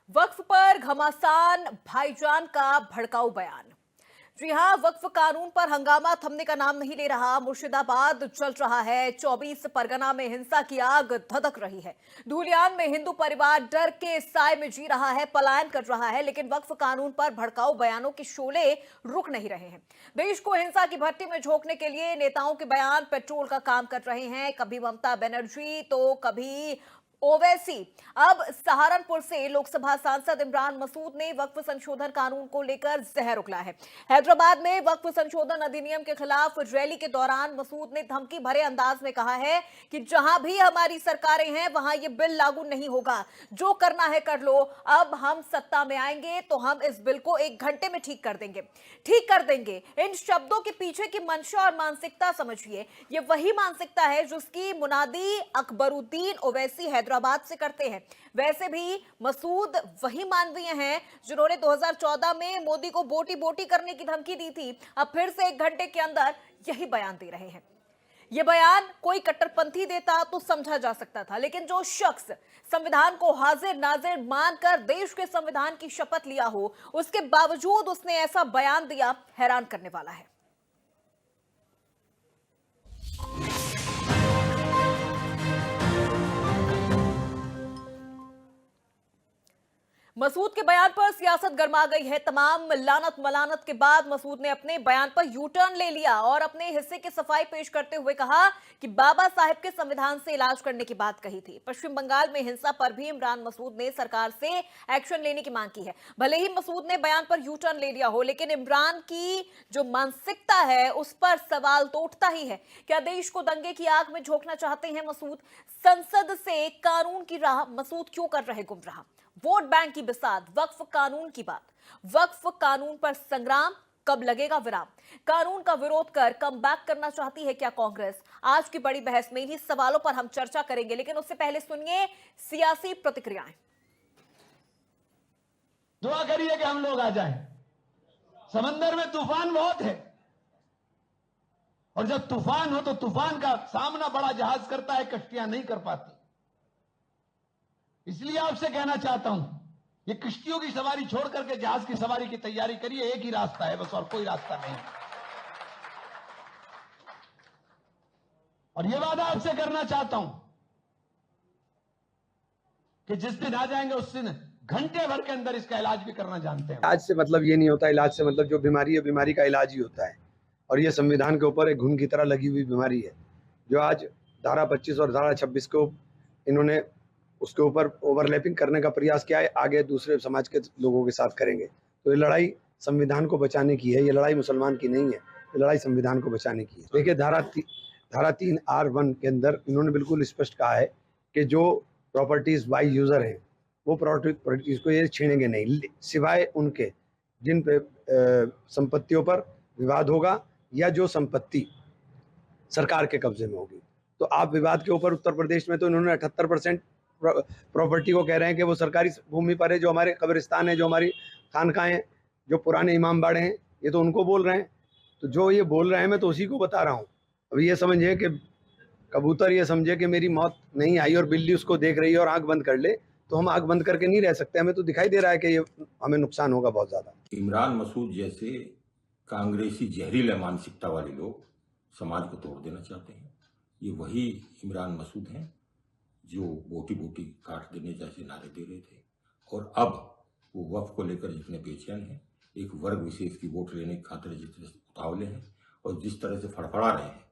वक्फ पर घमासान भाईजान का भड़काऊ बयान। जी हां, वक्फ कानून पर हंगामा थमने का नाम नहीं ले रहा। मुर्शिदाबाद चल रहा है। 24 परगना में हिंसा की आग धधक रही है। धूलियान में हिंदू परिवार डर के साए में जी रहा है, पलायन कर रहा है, लेकिन वक्फ कानून पर भड़काऊ बयानों के शोले रुक नहीं रहे हैं। देश को हिंसा की भट्टी में झोंकने के लिए नेताओं के बयान पेट्रोल का काम कर रहे हैं। कभी ममता बनर्जी तो कभी ओवैसी। अब सहारनपुर से लोकसभा सांसद इमरान मसूद ने वक्फ संशोधन कानून को लेकर जहर उगला है। हैदराबाद में वक्फ संशोधन अधिनियम के खिलाफ रैली के दौरान मसूद ने धमकी भरे अंदाज में कहा है कि जहां भी हमारी सरकारें हैं वहां यह बिल लागू नहीं होगा। जो करना है कर लो। अब हम सत्ता में आएंगे तो हम इस बिल को 1 घंटे में ठीक कर देंगे। ठीक कर देंगे। इन शब्दों के पीछे की मंशा और मानसिकता समझिए। यह वही मानसिकता है जिसकी मुनादी अकबरुद्दीन ओवैसी हैदराबाद से करते हैं। वैसे भी मसूद वही मानवीय हैं जिन्होंने 2014 में मोदी को बोटी बोटी करने की धमकी दी थी। अब फिर से 1 घंटे के अंदर यही बयान दे रहे हैं। यह बयान कोई कट्टरपंथी देता तो समझा जा सकता था, लेकिन जो शख्स संविधान को हाजिर नाजिर मानकर देश के संविधान की शपथ लिया हो, उसके बावजूद उसने ऐसा बयान दिया, हैरान करने वाला है। मसूद के बयान पर सियासत गर्मा गई है। तमाम लानत मलानत के बाद मसूद ने अपने बयान पर यू टर्न ले लिया और अपने हिस्से की सफाई पेश करते हुए कहा कि बाबा साहेब के संविधान से इलाज करने की बात कही थी। पश्चिम बंगाल में हिंसा पर भी इमरान मसूद ने सरकार से एक्शन लेने की मांग की है। भले ही मसूद ने बयान पर यू टर्न ले लिया हो, लेकिन इमरान की जो मानसिकता है उस पर सवाल तो उठता ही है। क्या देश को दंगे की आग में झोंकना चाहते हैं मसूद? संसद से कानून की राह मसूद क्यों कर रहे गुमराह? वोट बैंक की बिसात, वक्फ कानून की बात। वक्फ कानून पर संग्राम, कब लगेगा विराम? कानून का विरोध कर कम बैक करना चाहती है क्या कांग्रेस? आज की बड़ी बहस में इन्हीं सवालों पर हम चर्चा करेंगे, लेकिन उससे पहले सुनिए सियासी प्रतिक्रियाएं। दुआ करिए कि हम लोग आ जाएं। समंदर में तूफान बहुत है और जब तूफान हो तो तूफान का सामना बड़ा जहाज करता है, कश्तियां नहीं कर पाती। इसलिए आपसे कहना चाहता हूं, ये किश्तियों की सवारी छोड़ करके जहाज की सवारी की तैयारी करिए। एक ही रास्ता है बस, और कोई रास्ता नहीं। और ये वादा आपसे करना चाहता हूं कि जिस दिन आ जाएंगे उस दिन घंटे भर के अंदर इसका इलाज भी करना जानते हैं। इलाज से मतलब ये नहीं होता, इलाज से मतलब जो बीमारी है बीमारी का इलाज ही होता है। और ये संविधान के ऊपर एक घुन की तरह लगी हुई बीमारी है, जो आज धारा 25 और धारा 26 को इन्होंने उसके ऊपर ओवरलैपिंग करने का प्रयास किया है। आगे दूसरे समाज के लोगों के साथ करेंगे। तो ये लड़ाई संविधान को बचाने की है, ये लड़ाई मुसलमान की नहीं है, ये लड़ाई संविधान को बचाने की है। देखिए धारा 3R1 के अंदर इन्होंने बिल्कुल स्पष्ट कहा है कि जो प्रॉपर्टीज बाई यूजर हैं वो प्रॉपर्टीज को ये छीनेंगे नहीं, सिवाय उनके जिन पे संपत्तियों पर विवाद होगा या जो संपत्ति सरकार के कब्जे में होगी। तो आप विवाद के ऊपर उत्तर प्रदेश में तो इन्होंने 78% प्रॉपर्टी को कह रहे हैं कि वो सरकारी भूमि पर है। जो हमारे कब्रिस्तान है, जो हमारी खानकाएं हैं, जो पुराने इमाम बाड़े हैं, ये तो उनको बोल रहे हैं। तो जो ये बोल रहे हैं मैं तो उसी को बता रहा हूँ। अब ये समझे कि कबूतर ये समझे कि मेरी मौत नहीं आई और बिल्ली उसको देख रही है और आंख बंद कर ले, तो हम आंख बंद करके नहीं रह सकते। हमें तो दिखाई दे रहा है कि ये हमें नुकसान होगा बहुत ज्यादा। इमरान मसूद जैसे कांग्रेसी जहरीला मानसिकता वाले लोग समाज को तोड़ देना चाहते हैं। ये वही इमरान मसूद हैं जो बोटी बोटी काट देने जैसे नारे दे रहे थे, और अब वो वक्फ को लेकर जितने बेचैन हैं, एक वर्ग विशेष की वोट लेने की खातिर जितने उतावले हैं और जिस तरह से फड़फड़ा रहे हैं,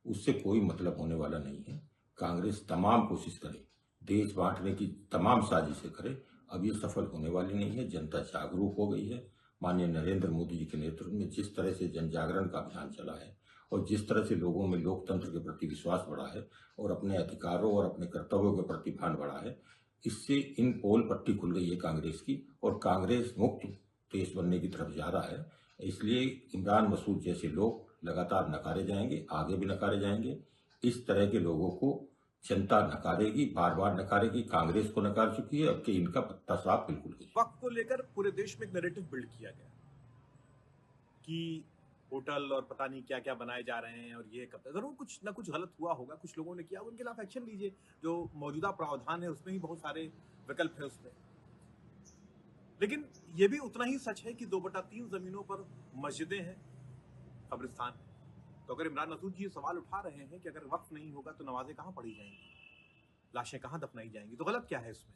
उससे कोई मतलब होने वाला नहीं है। कांग्रेस तमाम कोशिश करे, देश बांटने की तमाम साजिशें करे, अब ये सफल होने वाली नहीं है। जनता जागरूक हो गई है। माननीय नरेंद्र मोदी जी के नेतृत्व में जिस तरह से जन जागरण का अभियान चला है और जिस तरह से लोगों में लोकतंत्र के प्रति विश्वास बढ़ा है और अपने अधिकारों और अपने कर्तव्यों के प्रति भान बढ़ा है, इससे इन पोल पट्टी खुल गई है कांग्रेस की और कांग्रेस मुक्त देश बनने की तरफ जा रहा है। इसलिए इमरान मसूद जैसे लोग लगातार नकारे जाएंगे, आगे भी नकारे जाएंगे। इस तरह के लोगों को जनता नकारेगी, बार बार नकारेगी। कांग्रेस को नकार चुकी है, अब कि इनका पत्ता साफ बिल्कुल है। वक्त को लेकर पूरे देश में एक नैरेटिव बिल्ड किया गया कि होटल और पता नहीं क्या क्या बनाए जा रहे हैं और ये कब तक, जरूर कुछ ना कुछ गलत हुआ होगा, कुछ लोगों ने किया, उनके खिलाफ एक्शन लीजिए। जो मौजूदा प्रावधान है उसमें ही बहुत सारे विकल्प है उसमें। लेकिन ये भी उतना ही सच है कि 2/3 जमीनों पर मस्जिदें हैं, कब्रिस्तान है। तो अगर इमरान मसूद जी ये सवाल उठा रहे हैं कि अगर वक्फ नहीं होगा तो नमाजें कहां पढ़ी जाएंगी, लाशें कहां दफनाई जाएंगी, तो गलत क्या है इसमें?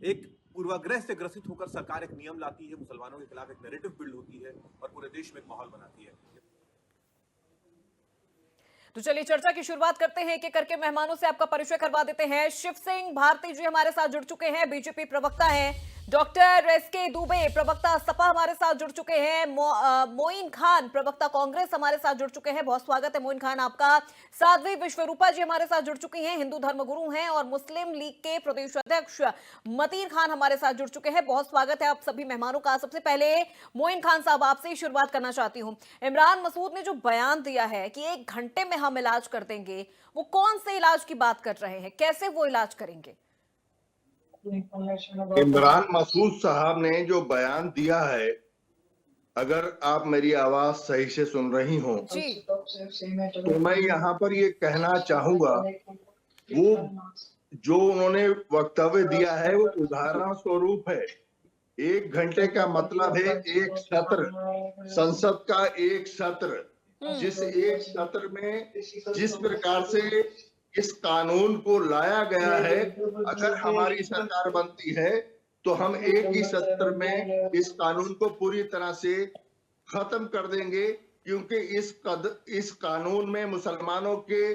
एक पूर्वाग्रह से ग्रसित होकर सरकार एक नियम लाती है, मुसलमानों के खिलाफ एक नैरेटिव बिल्ड होती है और पूरे देश में एक माहौल बनाती है। तो चलिए चर्चा की शुरुआत करते हैं, एक एक करके मेहमानों से आपका परिचय करवा देते हैं। शिव सिंह भारती जी हमारे साथ जुड़ चुके हैं, बीजेपी प्रवक्ता हैं। डॉक्टर एसके दुबे प्रवक्ता सपा हमारे साथ जुड़ चुके हैं। मोइन खान प्रवक्ता कांग्रेस हमारे साथ जुड़ चुके हैं। बहुत स्वागत है मोइन खान आपका। साध्वी विश्वरूपा जी हमारे साथ जुड़ चुकी हैं, हिंदू धर्मगुरु हैं और मुस्लिम लीग के प्रदेश अध्यक्ष मतीन खान हमारे साथ जुड़ चुके हैं। बहुत स्वागत है आप सभी मेहमानों का। सबसे पहले मोइन खान साहब आपसे ही शुरुआत करना चाहती हूँ। इमरान मसूद ने जो बयान दिया है कि 1 घंटे में हम इलाज कर देंगे, वो कौन से इलाज की बात कर रहे हैं, कैसे वो इलाज करेंगे? इमरान मसूद साहब ने जो बयान दिया है, अगर आप मेरी आवाज सही से सुन रही हो तो मैं यहाँ पर ये कहना चाहूंगा, वो जो उन्होंने वक्तव्य दिया है वो उदाहरण स्वरूप है। 1 घंटे का मतलब है एक सत्र, संसद का एक सत्र, जिस एक सत्र में जिस प्रकार से इस कानून को लाया गया है, अगर हमारी सरकार बनती है तो हम एक ही सत्र में इस कानून को पूरी तरह से खत्म कर देंगे, क्योंकि इस कानून में मुसलमानों के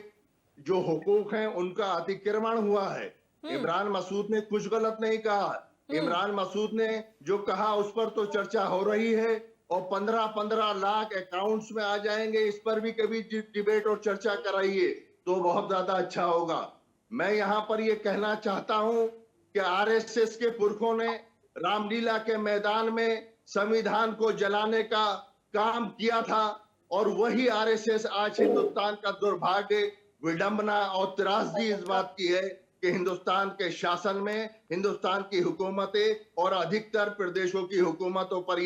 जो हुकूक हैं उनका अतिक्रमण हुआ है। इमरान मसूद ने कुछ गलत नहीं कहा। इमरान मसूद ने जो कहा उस पर तो चर्चा हो रही है और 15-15 लाख अकाउंट्स में आ जाएंगे, इस पर भी कभी डिबेट और चर्चा कराइए तो बहुत ज्यादा अच्छा होगा। मैं यहाँ पर ये कहना चाहता हूँ कि आरएसएस के पुरखों ने रामलीला के मैदान में संविधान को जलाने का काम किया था और वही आरएसएस आज हिंदुस्तान का दुर्भाग्य, विडंबना और त्रासदी इस बात की है कि हिंदुस्तान के शासन में हिंदुस्तान की हुकूमतें और अधिकतर प्रदेशों की हुकूमतों पर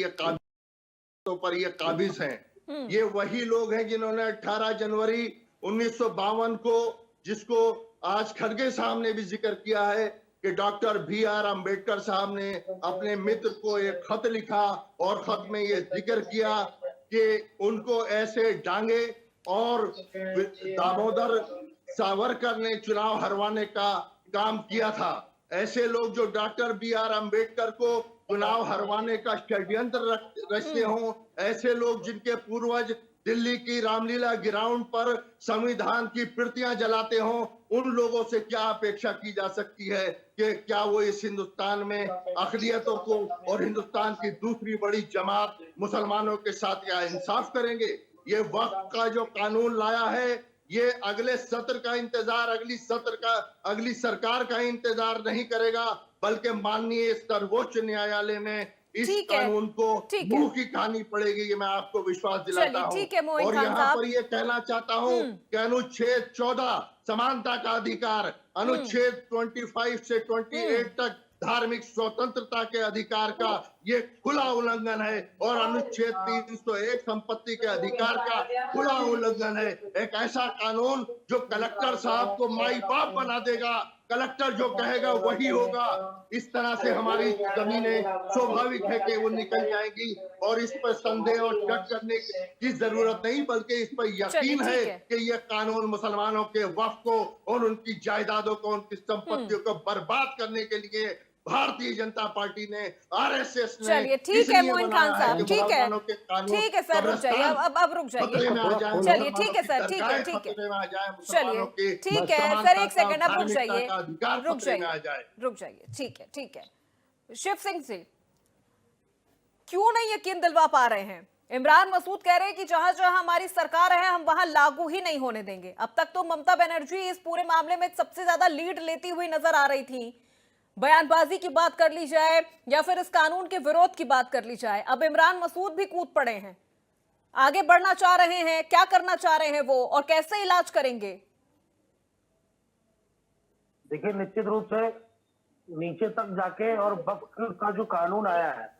ये काबिज हैं। ये वही लोग हैं जिन्होंने 18 जनवरी 1952 को, जिसको आज खड़गे साहब ने भी जिक्र किया है कि डॉक्टर BR अम्बेडकर साहब ने अपने मित्र को एक खत लिखा और खत में ये जिक्र किया कि उनको ऐसे डांगे और दामोदर सावरकर ने चुनाव हरवाने का काम किया था। ऐसे लोग जो डॉक्टर BR अम्बेडकर को चुनाव हरवाने का षड्यंत्र रचते हों, ऐसे लोग जिनके पूर्वज दिल्ली की रामलीला ग्राउंड पर संविधान की प्रतियां जलाते हों, उन लोगों से क्या अपेक्षा की जा सकती है कि क्या वो इस हिंदुस्तान में अक़लियतों को और हिंदुस्तान की दूसरी बड़ी जमात मुसलमानों के साथ क्या इंसाफ करेंगे? ये वक्त का जो कानून लाया है, ये अगले सत्र का इंतजार, अगली सरकार का इंतजार नहीं करेगा, बल्कि माननीय सर्वोच्च न्यायालय में इस कानून को मुंह की खानी पड़ेगी। ये मैं आपको विश्वास दिलाता हूँ। और यहाँ पर ये कहना चाहता हूँ कि अनुच्छेद 14 समानता का अधिकार, अनुच्छेद 25 से 28 तक धार्मिक स्वतंत्रता के अधिकार का ये खुला उल्लंघन है और अनुच्छेद 301 संपत्ति के अधिकार का खुला उल्लंघन है। एक ऐसा कानून जो कलेक्टर साहब को माई बाप बना देगा, कलेक्टर जो कहेगा वही होगा। इस तरह से हमारी जमीनें स्वाभाविक है कि वो निकल जाएंगी और इस पर संदेह और शक करने की जरूरत नहीं, बल्कि इस पर यकीन है कि ये कानून मुसलमानों के वक्फ को और उनकी जायदादों को, उनकी संपत्तियों को बर्बाद करने के लिए भारतीय जनता पार्टी ने, आरएसएस ने, चलिए ठीक है मोइन खान साहब, ठीक है सर, रुक जाइए, अब रुक जाइए। चलिए ठीक है सर, ठीक है चलिए ठीक है सर, एक सेकंड, अब रुक जाइए, ठीक है। शिव सिंह जी, क्यों नहीं यकीन दिलवा पा रहे हैं? इमरान मसूद कह रहे हैं कि जहां जहां हमारी सरकार है हम वहां लागू ही नहीं होने देंगे। अब तक तो ममता बनर्जी इस पूरे मामले में सबसे ज्यादा लीड लेती हुई नजर आ रही थी। बयानबाजी की बात कर ली जाए या फिर इस कानून के विरोध की बात कर ली जाए, अब इमरान मसूद भी कूद पड़े हैं, आगे बढ़ना चाह रहे हैं। क्या करना चाह रहे हैं वो और कैसे इलाज करेंगे? देखिए, निश्चित रूप से नीचे तक जाके और वक्फ का जो कानून आया है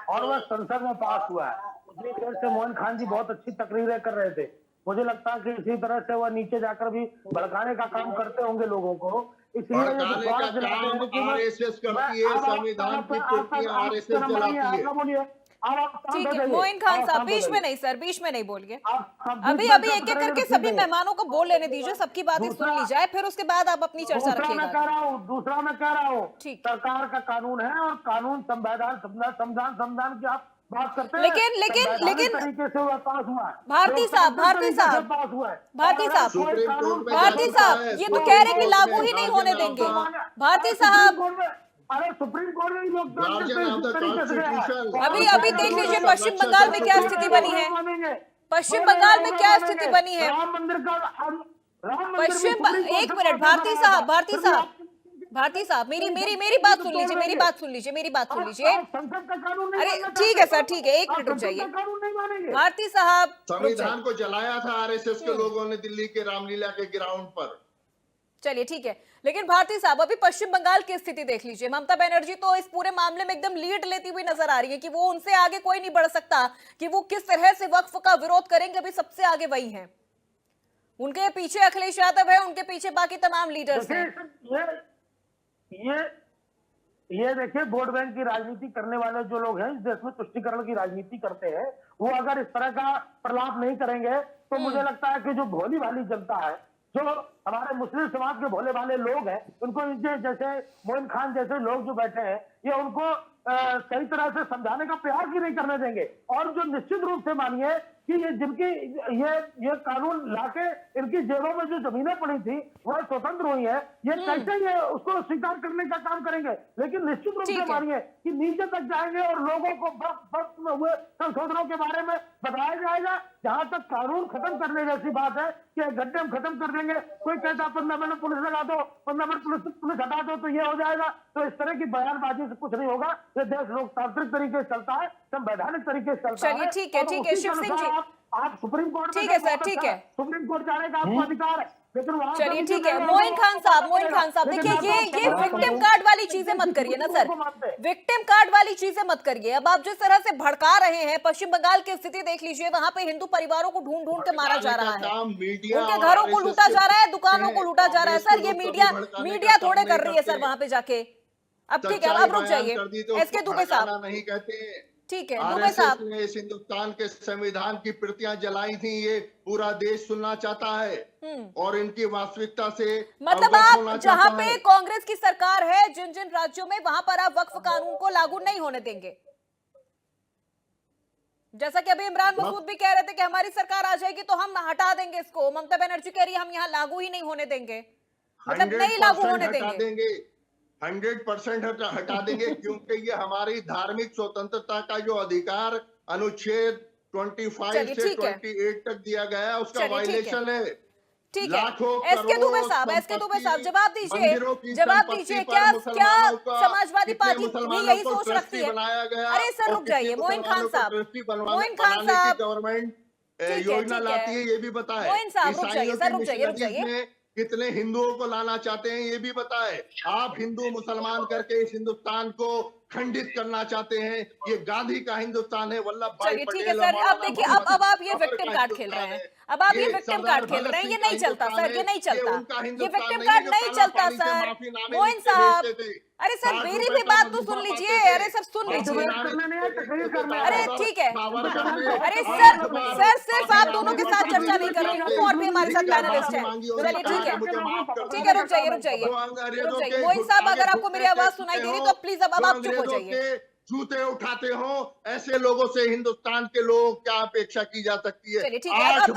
और वह संसद में पास हुआ है, उतनी देर से मोइन खान जी बहुत अच्छी तकरीरें कर रहे थे। मुझे लगता है कि इसी तरह से वह नीचे जाकर भी भड़काने का काम करते होंगे लोगों को। इसलिए ये भड़काने का विश्वास दिलाते काम हैं कि मैं- आरएसएस करती है, मैं- अब आप- संविधान आप- की आप- पूर्तियां आप- आरएसएस आप- जलाती है। आप बोलिए, अब आप शांत ठीक हो है जाइए। मोइन खान आप साहब, शांत हो बीच में जाइए। नहीं सर, बीच में नहीं बोलिए। आप अभी बीच में अभी बात एक एक करेंगे करके तो ठीक सभी है। मेहमानों को बोल लेने दीजिए, सबकी बातें सुन ली जाए, फिर उसके बाद आप अपनी चर्चा दूसरा मैं कह रखिएगा। रहा हूँ, दूसरा मैं कह रहा हूँ, ठीक। सरकार का कानून है और कानून संविधान की आप बात करते हैं। लेकिन संवैधानिक तरीके से वह पास हुआ है। भारती साहब, भारती लोकतांत्रिक तरीके से साहब, पास हुआ है। भारती और अगर साहब, कोई सुप्रीम कानून कोर्ट में भारती जा चुका साहब, है, ये तो सुप्रीम कह रहे कि कोर्ट लागू ने ही नहीं गार्जियन होने ऑफ देंगे। द- भारती अरे साहब, सुप्रीम कोर्ट में- अरे सुप्रीम कोर्ट में लोकतांत्रिक गार्जियन ऑफ द तरीके से गया है। कॉन्स्टिट्यूशन अभी देख लीजिए पश्चिम बंगाल में क्या स्थिति बनी है। पश्चिम बंगाल में क्या स्थिति बनी है? राम मंदिर का एक मिनट भारती साहब, भारती साहब, भारती साहब, मेरी बात सुन लीजिए, मेरी बात सुन लीजिए, मेरी बात सुन लीजिए। संसद का कानून नहीं अरे मानना ठीक है सर, ठीक है, एक आप मिनट रुक संसद जाइए। का कानून नहीं मानेंगे। भारती साहब रुक संविधान जाइए। को जलाया था आरएसएस के लोगों ने दिल्ली के रामलीला के ग्राउंड पर। चलिए ठीक है, लेकिन भारती साहब अभी पश्चिम बंगाल की स्थिति देख लीजिए। ममता बनर्जी तो इस पूरे मामले में एकदम लीड लेती हुई नजर आ रही है कि वो उनसे आगे कोई नहीं बढ़ सकता, कि वो किस तरह से वक्फ का विरोध करेंगे, अभी सबसे आगे वही हैं। उनके पीछे अखिलेश यादव है, उनके पीछे बाकी तमाम लीडर्स हैं। ये देखिए, वोट बैंक की राजनीति करने वाले जो लोग हैं इस देश में, तुष्टीकरण की राजनीति करते हैं, वो अगर इस तरह का प्रलाप नहीं करेंगे तो मुझे लगता है कि जो भोली भाली जनता है, जो हमारे मुस्लिम समाज के भोले भाले लोग हैं, उनको इनके जैसे मोइन खान जैसे लोग जो बैठे हैं, ये उनको सही तरह से समझाने का प्रयास ही नहीं करने देंगे। और जो निश्चित रूप से मानिए कि ये जिनकी ये कानून लाके इनकी जेबों में जो जमीनें पड़ी थी वह स्वतंत्र हुई है, ये कैसे ये उसको स्वीकार करने का काम करेंगे। लेकिन निश्चित रूप से मानिए कि नीचे तक जाएंगे और लोगों को वक्त में हुए संशोधनों के बारे में बताया जाएगा। जहां तक कानून खत्म करने जैसी बात है कि घंटे हम खत्म कर देंगे, कोई कहता 15 मिनट पुलिस लगा दो, 15 मिनट पुलिस हटा दो तो ये हो जाएगा, तो इस तरह की बयानबाजी से कुछ नहीं होगा। ये देश लोकतांत्रिक तरीके से चलता है, संवैधानिक तरीके से चलता है। चलिए ठीक है, ठीक है शिव सिंह जी, आप सुप्रीम कोर्ट ठीक है सर, ठीक है, सुप्रीम कोर्ट जाने का आपको अधिकार है, लेकिन वहां चलिए ठीक है। मोइन खान साहब, देखिए ये विक्टिम कार्ड वाली चीजें मत करिए ना सर, विक्टिम कार्ड वाली चीजें मत करिए। अब आप जिस तरह से भड़का रहे हैं, पश्चिम बंगाल की स्थिति देख लीजिए, वहां पे हिंदू परिवारों को ढूंढ ढूंढ के मारा जा रहा है, उनके घरों को लूटा जा रहा है, दुकानों को लूटा जा रहा है। सर ये मीडिया थोड़े कर रही है सर वहां पे जाके। अब ठीक है, अब रुक जाइए एसके दुबे साहब, नहीं कहते। ठीक है दुबे साहब, ने इस हिंदुस्तान के संविधान की प्रतियां जलाई थी, ये पूरा देश सुनना चाहता है और इनकी वास्तविकता से मतलब अवगत आप होना जहां चाहता पे है। कांग्रेस की सरकार है, जिन जिन राज्यों में, वहां पर आप वक्फ कानून को लागू नहीं होने देंगे। जैसा कि अभी इमरान मसूद भी कह रहे थे कि हमारी सरकार आ जाएगी तो हम हटा देंगे इसको, ममता बनर्जी कह रही है हम यहाँ लागू ही नहीं होने देंगे, मतलब नहीं लागू होने देंगे। 100% हटा देंगे क्योंकि ये हमारी धार्मिक स्वतंत्रता का जो अधिकार अनुच्छेद 25 से 28 तक दिया गया है, उसका वायलेशन है। ठीक है एसके दुबे साहब, जवाब दीजिए, क्या समाजवादी पार्टी भी यही सोच रखती है? अरे सर रुक जाइए, मोइन खान साहब, गवर्नमेंट योजना लाती है, ये भी बताए। मोइन साहब रुक जाइए, कितने हिंदुओं को लाना चाहते हैं ये भी बताए। आप हिंदू मुसलमान करके इस हिंदुस्तान को खंडित करना चाहते हैं। ये गांधी का हिंदुस्तान है, वल्लभ भाई पटेल। ठीक है सर, अब देखिए, अब आप ये विक्टिम कार्ड खेल रहे हैं, अब आप ये विक्टिम कार्ड खेल रहे हैं, ये नहीं चलता सर, ये नहीं चलता, ये विक्टिम कार्ड नहीं चलता सर। मोइन साहब, अरे सर मेरी भी बात तो सुन लीजिए, अरे सर सुन लीजिए, अरे ठीक है, अरे सर सिर्फ आप दोनों के साथ चर्चा नहीं कर रही हूँ, और भी हमारे साथ पैनलिस्ट है। चलिए ठीक है, रुक जाइए। मोइन साहब अगर आपको मेरी आवाज सुनाई दे रही तो प्लीज अब आप चुप हो जाइए। जूते उठाते हो ऐसे लोगों से हिंदुस्तान के लोगों क्या अपेक्षा की जा सकती है? चलिए ठीक है, अब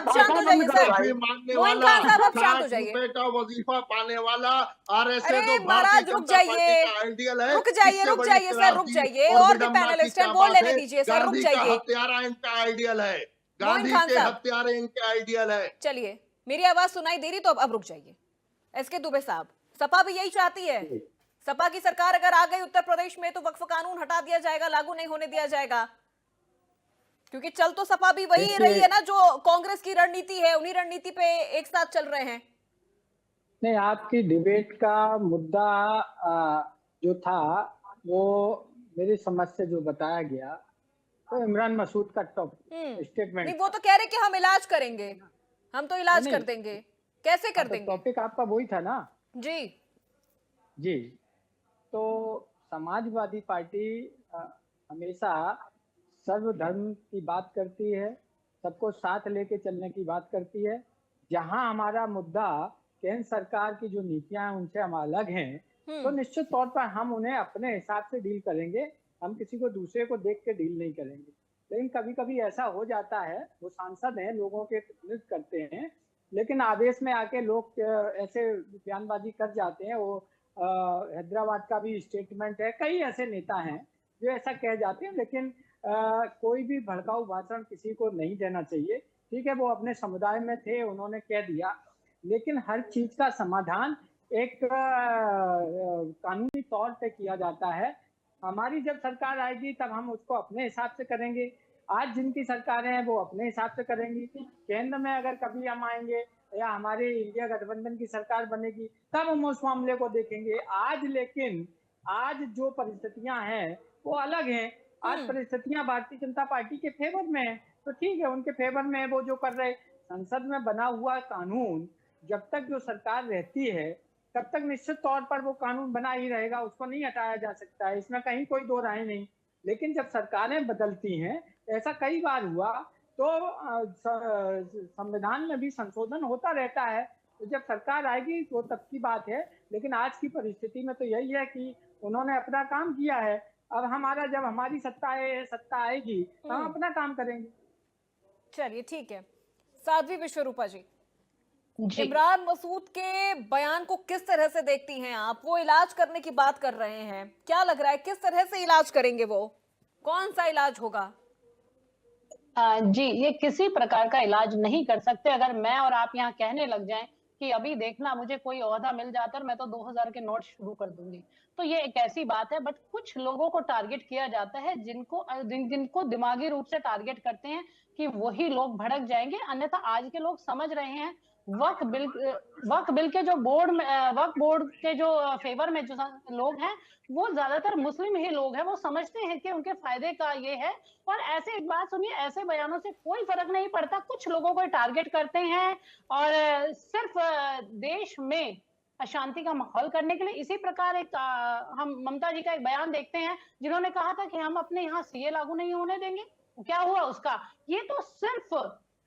शांत हो जाइए सर, मोइन खान साहब आप शांत हो जाइए। रुपए का वजीफा पाने वाला आरएसएस अरे महाराज रुक जाइए सर, रुक जाइए, और भी पैनलिस्ट हैं, बोल लेने दीजिए सर, रुक जाइए। हत्यारा इनका आइडियल है, गांधी के हत्यारे इनके आइडियल है। चलिए मेरी आवाज सुनाई दे रही तो अब रुक जाइए। एसके दुबे साहब, सपा भी यही चाहती है, सपा की सरकार अगर आ गई उत्तर प्रदेश में तो वक्फ कानून हटा दिया जाएगा, लागू नहीं होने दिया जाएगा, क्योंकि चल तो सपा भी वही रही है ना जो कांग्रेस की रणनीति है, उन्हीं रणनीति पे एक साथ चल रहे हैं। नहीं, आपकी डिबेट का मुद्दा जो था वो मेरी समझ से जो बताया गया तो इमरान मसूद का स्टेटमेंट नहीं, वो तो कह रहे कि हम इलाज करेंगे, हम तो इलाज कर देंगे, कैसे कर देंगे? टॉपिक आपका वही था ना। जी जी, तो समाजवादी पार्टी हमेशा सर्वधर्म की बात करती है, सबको साथ लेके चलने की बात करती है। जहां हमारा मुद्दा केंद्र सरकार की जो नीतियां हैं उनसे हम अलग हैं, तो निश्चित तौर पर हम उन्हें अपने हिसाब से डील करेंगे। हम किसी को दूसरे को देख के डील नहीं करेंगे। लेकिन कभी कभी ऐसा हो जाता है, वो सांसद हैं, लोगों के प्रतिनिधित्व करते हैं, लेकिन आवेश में आके लोग ऐसे बयानबाजी कर जाते हैं। वो हैदराबाद का भी स्टेटमेंट है, कई ऐसे नेता हैं जो ऐसा कह जाते हैं, लेकिन कोई भी भड़काऊ भाषण किसी को नहीं देना चाहिए। ठीक है, वो अपने समुदाय में थे, उन्होंने कह दिया, लेकिन हर चीज का समाधान एक कानूनी तौर पे किया जाता है। हमारी जब सरकार आएगी तब हम उसको अपने हिसाब से करेंगे। आज जिनकी सरकारें हैं वो अपने हिसाब से करेंगी। केंद्र में अगर कभी हम आएंगे या हमारे इंडिया गठबंधन की सरकार बनेगी तब हम उस मामले को देखेंगे। आज लेकिन आज जो परिस्थितियां हैं वो अलग हैं। आज परिस्थितियां भारतीय जनता पार्टी के फेवर में है, तो ठीक है, उनके फेवर में वो जो कर रहे। संसद में बना हुआ कानून जब तक जो सरकार रहती है तब तक निश्चित तौर पर वो कानून बना ही रहेगा, उसको नहीं हटाया जा सकता है, इसमें कहीं कोई दो राय नहीं। लेकिन जब सरकारें बदलती हैं, ऐसा कई बार हुआ, तो संविधान में भी संशोधन होता रहता है। तो जब सरकार आएगी तो तब की बात है। लेकिन आज की परिस्थिति में तो यही है कि उन्होंने अपना काम किया है। अब जब हमारी सत्ता आएगी तो हम अपना काम करेंगे। चलिए ठीक है। साध्वी विश्वरूपा जी, इमरान मसूद के बयान को किस तरह से देखती हैं आप? वो इलाज करने की बात कर रहे हैं, क्या लग रहा है किस तरह से इलाज करेंगे? वो कौन सा इलाज होगा? जी, ये किसी प्रकार का इलाज नहीं कर सकते। अगर मैं और आप यहाँ कहने लग जाएं कि अभी देखना मुझे कोई ओहदा मिल जाता है और मैं तो 2000 के नोट शुरू कर दूंगी, तो ये एक ऐसी बात है। बट कुछ लोगों को टारगेट किया जाता है जिनको दिमागी रूप से टारगेट करते हैं कि वही लोग भड़क जाएंगे। अन्यथा आज के लोग समझ रहे हैं वक्फ बिल के जो वक्फ बोर्ड के जो फेवर में जो लोग हैं वो ज्यादातर मुस्लिम ही लोग हैं। वो समझते हैं कि उनके फायदे का ये है। और ऐसे एक बात सुनिए, ऐसे बयानों से कोई फर्क नहीं पड़ता। कुछ लोगों को टारगेट करते हैं और सिर्फ देश में अशांति का माहौल करने के लिए। इसी प्रकार हम ममता जी का एक बयान देखते हैं जिन्होंने कहा था कि हम अपने यहाँ सीए लागू नहीं होने देंगे। क्या हुआ उसका? ये तो सिर्फ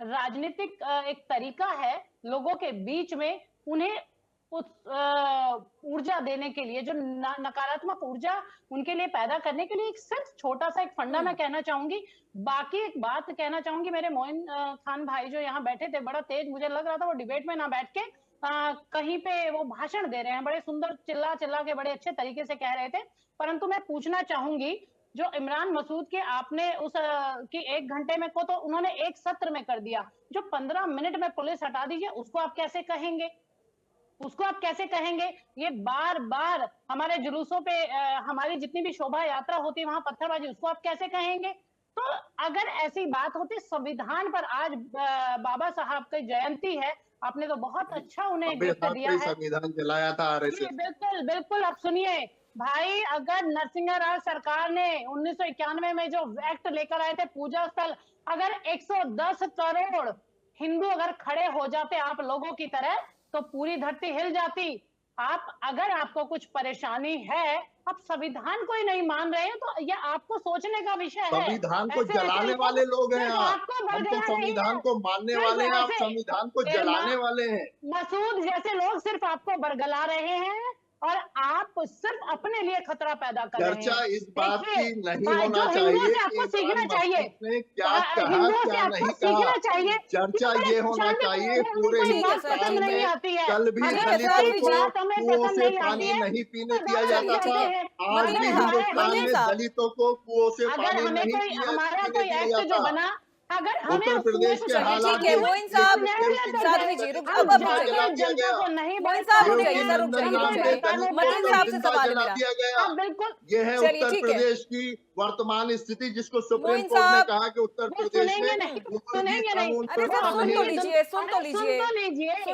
राजनीतिक एक तरीका है लोगों के बीच में उन्हें उस ऊर्जा देने के लिए, जो नकारात्मक ऊर्जा उनके लिए पैदा करने के लिए एक सिर्फ छोटा सा एक फंडा मैं कहना चाहूंगी। बाकी एक बात कहना चाहूंगी, मेरे मोइन खान भाई जो यहाँ बैठे थे, बड़ा तेज मुझे लग रहा था वो डिबेट में ना बैठ के कहीं पे वो भाषण दे रहे हैं, बड़े सुंदर चिल्ला चिल्ला के बड़े अच्छे तरीके से कह रहे थे। परंतु मैं पूछना चाहूंगी, जो इमरान मसूद के आपने उस की 1 घंटे में को तो उन्होंने एक सत्र में कर दिया, जो 15 मिनट में पुलिस हटा दीजिए, उसको आप कैसे कहेंगे? उसको आप कैसे कहेंगे? ये बार बार हमारे जुलूसों पे हमारी जितनी भी शोभा यात्रा होती है वहां पत्थरबाजी, उसको आप कैसे कहेंगे? तो अगर ऐसी बात होती, संविधान पर आज बाबा साहब की जयंती है, आपने तो बहुत अच्छा उन्हें गिफ्ट दिया है, संविधान जलाया था आरएसएस। बिल्कुल बिल्कुल। आप सुनिए भाई, अगर नरसिंह राव सरकार ने 1991 में जो एक्ट लेकर आए थे पूजा स्थल, अगर 110 करोड़ हिंदू अगर खड़े हो जाते आप लोगों की तरह तो पूरी धरती हिल जाती। अगर आपको कुछ परेशानी है, आप संविधान को ही नहीं मान रहे हैं, तो ये आपको सोचने का विषय है। संविधान को जलाने वाले लोग हैं आप। हम तो संविधान को मानने वाले हैं, आप संविधान को जलाने वाले हैं। मसूद जैसे लोग सिर्फ आपको बरगला रहे हैं और आप सिर्फ अपने लिए खतरा पैदा कर रहे हैं। चर्चा इस बात की नहीं होना चाहिए आपको सीखना चाहिए क्या कहा क्या नहीं कहा। चर्चा ये होना चाहिए पूरे हिंदुस्तान में कल भी दलितों को कुओं से पानी नहीं पीने दिया जाता था, आज भी हिंदुस्तान में दलितों को कुओं से पानी नहीं पीने दिया जाता। उत्तर प्रदेश के हालात ये है उत्तर प्रदेश की वर्तमान स्थिति, जिसको सुप्रीम कोर्ट ने कहा कि उत्तर प्रदेश में सुन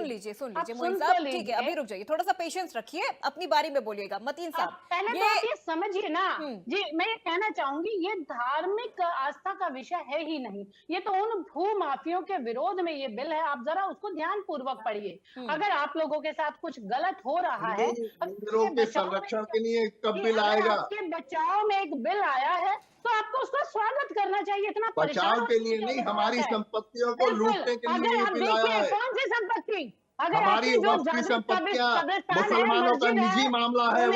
लीजिए मोइन साहब, ठीक है, अभी रुक जाइए, थोड़ा सा पेशेंस रखिए, अपनी बारी में बोलिएगा। मतीन साहब पहले ये समझिए ना जी, मैं ये कहना चाहूंगी, ये धार्मिक आस्था का विषय है ही नहीं। ये तो उन भू माफियों के विरोध में ये बिल है, आप जरा उसको ध्यान पूर्वक पढ़िए। अगर आप लोगों के साथ कुछ गलत हो रहा है, मंदिरों के संरक्षण के लिए कब बिल आएगा? आपके बचाव में एक बिल आया है तो आपको उसका स्वागत करना चाहिए। इतना बचाव के लिए नहीं, हमारी संपत्तियों को लूटने के लिए ये बिल आया है। कौन सी संपत्ति? हमारी वक्फ की संपत्तियां मुसलमानों का निजी मामला है।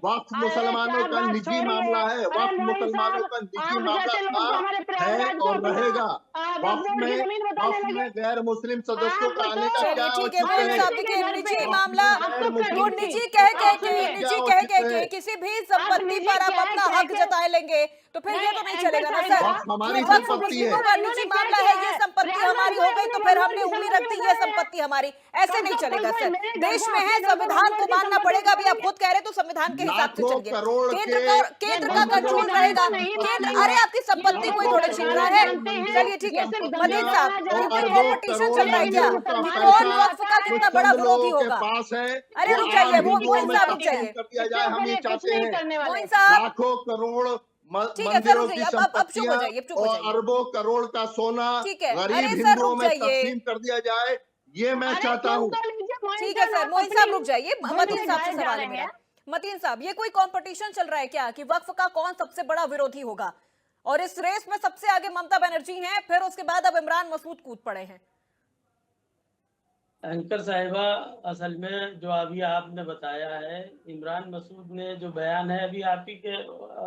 वक्फ मुसलमानों का निजी मामला है। वक्फ मुसलमानों का निजी मामला था, है और रहेगा। वक्फ में गैर मुस्लिम सदस्यों का आने का क्या औचित्य है? निजी मामला तो निजी कह के किसी भी संपत्ति पर आप अपना हक जता लेंगे तो फिर ये तो नहीं चलेगा ना सर। हमारी संपत्ति है, निजी मामला है, ये संपत्ति हमारी हो गई तो फिर हमने उंगली रख दी ये संपत्ति हमारी, ऐसे नहीं चलेगा सर। देश में है, संविधान को मानना पड़ेगा। अभी आप खुद कह रहे तो संविधान के हिसाब से चलिए, केंद्र का कंट्रोल रहेगा। अरे आपकी संपत्ति कोई थोड़े छीन रहा है। चलिए ठीक है मतीन साहब, कॉम्पिटिशन चल रहा है क्या? कौन वक्फ का कितना बड़ा विरोधी होगा? अरे रुक जाइए, मोइन साहब रुक जाइए। हम ये चाहते हैं मोइन साहब लाखों करोड़ ठीक है सर, मंदिरों की अब चुप हो संपत्तियां जाइए, चुप हो और जाइए। अरबों करोड़ का सोना ठीक है, गरीब अरे सर हिंदुओं रुक में जाइए। तकसीम कर दिया जाए, ये मैं चाहता हूँ। ठीक है सर, मोइन साहब रुक जाइए, मतीन साहब से सवाल है मेरा। मतीन साहब, ये कोई कंपटीशन चल रहा है क्या कि वक्फ का कौन सबसे बड़ा विरोधी होगा? और इस रेस में सबसे आगे ममता बनर्जी हैं, फिर उसके बाद अब इमरान मसूद कूद पड़े हैं। एंकर साहिबा, असल में जो अभी आपने बताया है, इमरान मसूद ने जो बयान है अभी आप ही के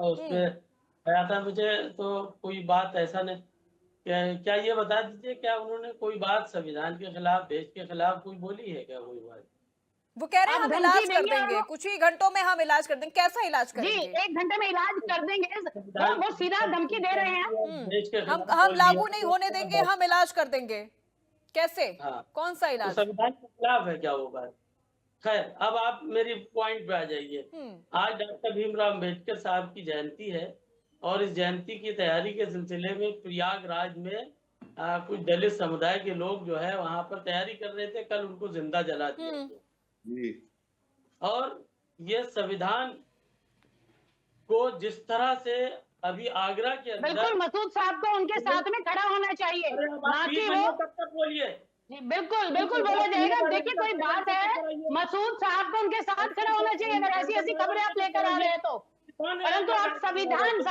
उसमें आया था, मुझे तो कोई बात ऐसा नहीं, क्या ये बता दीजिए क्या उन्होंने कोई बात संविधान के खिलाफ, देश के खिलाफ कोई बोली है क्या? कोई बात वो कह रहे हैं हम इलाज कर देंगे, कुछ ही घंटों में हम इलाज कर देंगे। कैसा इलाज करेंगे? जी 1 घंटे में इलाज कर देंगे, वो सीधा धमकी दे रहे हैं। हम लागू नहीं होने देंगे, हम इलाज कर देंगे। कैसे? कौन सा इलाज? तो संविधान के खिलाफ है क्या वो बात? खैर, अब आप मेरी पॉइंट पे आ जाइए। आज डॉक्टर भीमराव अम्बेडकर साहब की जयंती है और इस जयंती की तैयारी के सिलसिले में प्रयागराज में कुछ दलित समुदाय के लोग जो है वहां पर तैयारी कर रहे थे। कल उनको जिंदा जला दिया और ये संविधान को जिस तरह से अभी आगरा के अंदर, बिल्कुल मसूद साहब को उनके साथ में खड़ा होना चाहिए, ना कि वो। तब तक बोलिए। बिल्कुल बिल्कुल बोला जाएगा। देखिए कोई बात है, मसूद साहब को उनके साथ खड़ा होना चाहिए अगर ऐसी ऐसी खबरें आप लेकर आ रहे हैं तो। परंतु आप संविधान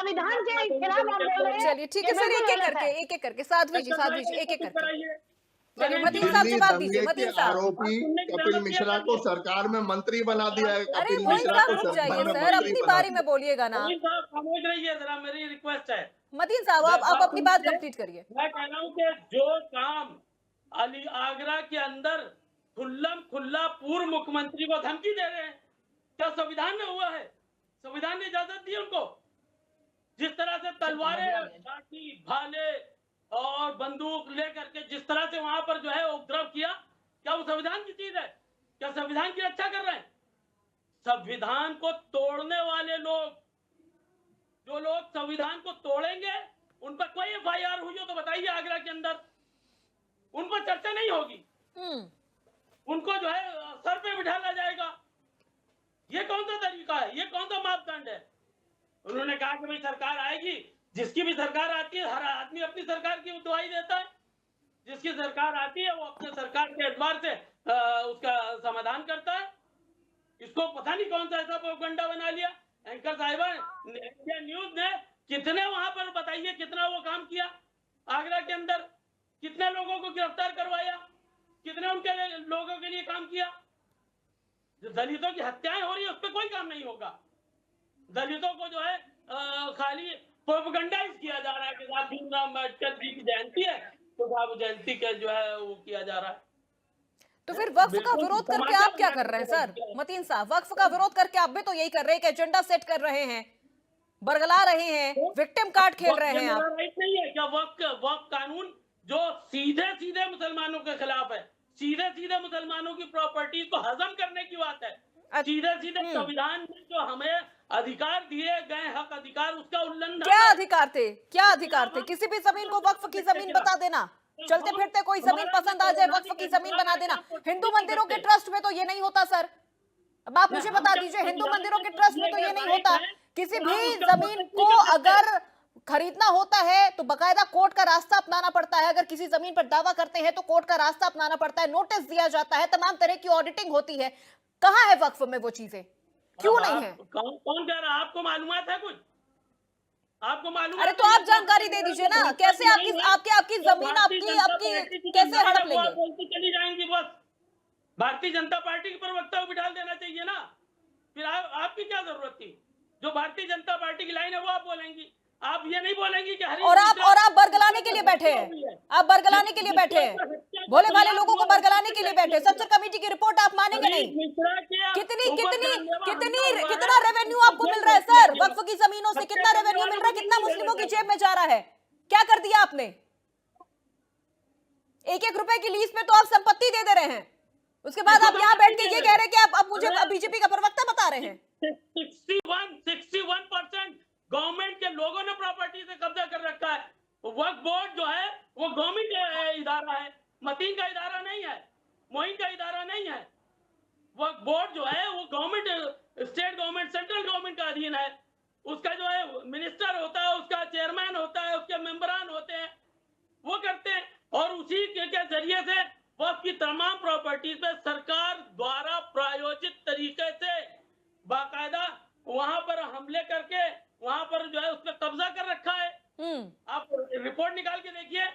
के खिलाफ आप बोल रहे हैं। चलिए ठीक है सर, एक एक करके साधवी जी एक एक करके। मतीन साहब जवाब दीजिए। मतीन साहब, आरोपी कपिल मिश्रा को सरकार में मंत्री बना दिया है। अरे कपिल मोइन मिश्रा साहब को रुक जाइए सरकार में सर, मंत्री अपनी बना बारी दिया। में बोलिएगा ना। खामोश रहिए जरा, मेरी रिक्वेस्ट है। मतीन साहब आप अपनी बात कंप्लीट करिए। मैं कह रहा हूँ कि जो काम अली आगरा के अंदर खुल्लम खुल्ला पूर्व मुख्यमंत्री को धमकी दे रहे हैं, क्या संविधान में हुआ है? संविधान ने इजाजत दी उनको? जिस तरह से तलवारें, लाठी, भाले और बंदूक लेकर के जिस तरह से वहां पर जो है उपद्रव किया, क्या वो संविधान की चीज है? क्या संविधान की रक्षा कर रहे हैं? संविधान को तोड़ने वाले लोग, जो लोग संविधान को तोड़ेंगे, उन पर कोई FIR हुई हो तो बताइए आगरा के अंदर, उन पर चर्चा नहीं होगी, उनको जो है सर पे बिठाया जाएगा। ये कौन सा तरीका है? ये कौन सा मापदंड है? उन्होंने कहा कि भाई सरकार आएगी, जिसकी भी सरकार आती है हर आदमी अपनी सरकार की दुआई देता है, जिसकी सरकार आती है वो अपने सरकार के एतबार से उसका समाधान करता है। इसको पता नहीं कौन सा ऐसा प्रोपगंडा बना लिया। एंकर साहिबा, इंडिया न्यूज ने कितने वहां पर बताइए कितना वो काम किया आगरा के अंदर, कितने लोगों को गिरफ्तार करवाया, कितने उनके लोगों के लिए काम किया। जो दलितों की हत्याएं हो रही है उस पर कोई काम नहीं होगा। दलितों को जो है खाली प्रोपगंडाइज किया जा रहा है कि साहब भीमराव अम्बेडकर जी की जयंती है तो साहब जयंती के जो है वो किया जा रहा है। तो फिर वक्फ का विरोध करके आप क्या कर रहे हैं सर? मतीन साहब, वक्फ का विरोध करके आप भी तो यही कर रहे हैं कि एजेंडा सेट कर रहे हैं, बरगला रहे हैं, विक्टिम कार्ड खेल रहे हैं आप। राइट नहीं है क्या वक्फ कानून जो सीधे सीधे मुसलमानों के खिलाफ है, सीधे सीधे मुसलमानों की प्रॉपर्टीज को हजम करने की बात है, सीधे सीधे संविधान में जो हमें अधिकार दिए गए हक अधिकार उसका उल्लंघन। क्या अधिकार थे? किसी भी जमीन को वक्फ की जमीन बता देना, चलते फिरते कोई जमीन पसंद आ जाए वक्फ की जमीन बना देना। हिंदू मंदिरों के ट्रस्ट में तो ये नहीं होता सर, अब आप मुझे बता दीजिए, हिंदू मंदिरों के ट्रस्ट में तो ये नहीं होता। किसी भी जमीन को अगर खरीदना होता है तो बकायदा कोर्ट का रास्ता अपनाना पड़ता है। अगर किसी जमीन पर दावा करते हैं तो कोर्ट का रास्ता अपनाना पड़ता है, नोटिस दिया जाता है, तमाम तरह की ऑडिटिंग होती है। कहाँ है वक्फ में वो चीजें, क्यों नहीं है? कौन कह रहा है? आपको मालूमात है कुछ? आपको मालूम? अरे तो आप जानकारी दे दीजिए ना, कैसे आपकी जमीन आपकी कैसे हड़प लेंगे? बोलती चली जाएंगी बस। भारतीय जनता पार्टी के प्रवक्ता को बिठा देना चाहिए ना, फिर आपकी क्या जरूरत थी? जो भारतीय जनता पार्टी की लाइन है वो आप बोलेंगी। आप ये नहीं बोलेंगी कि और आप बरगलाने के लिए बैठे हैं, आप बरगलाने के लिए बैठे हैं, भोले भाले लोगों को बरगलाने के लिए बैठे। सच्चर कमेटी की रिपोर्ट आप मानेंगे नहीं। कितना रेवेन्यू आपको मिल रहा है सर वक्फ की जमीनों से? कितना रेवेन्यू मिल रहा है? कितना मुस्लिमों की जेब में जा रहा है? क्या कर दिया आपने? 1-1 रुपए की लीज पे तो आप संपत्ति दे रहे हैं, उसके बाद आप यहाँ बैठ के ये कह रहे हैं कि आप मुझे बीजेपी का प्रवक्ता बता रहे हैं। 61% गवर्नमेंट के लोगों ने प्रॉपर्टी से कब्जा कर रखा है। वक्फ बोर्ड जो है वो गवर्नमेंट इदारा है, मतीन का इदारा नहीं है, मोइन का इदारा नहीं है। वक्फ बोर्ड जो है वो government, state government, central government का अधीन है। उसका जो है मिनिस्टर होता है, उसका चेयरमैन होता है, उसके मेंबरान होते हैं, वो करते हैं। और उसी के जरिए से वक्फ की तमाम प्रॉपर्टीज पे सरकार द्वारा प्रायोजित तरीके से बाकायदा वहां पर हमले करके वहां पर जो है उस पर कब्जा कर रखा है। आप रिपोर्ट निकाल के देखिए,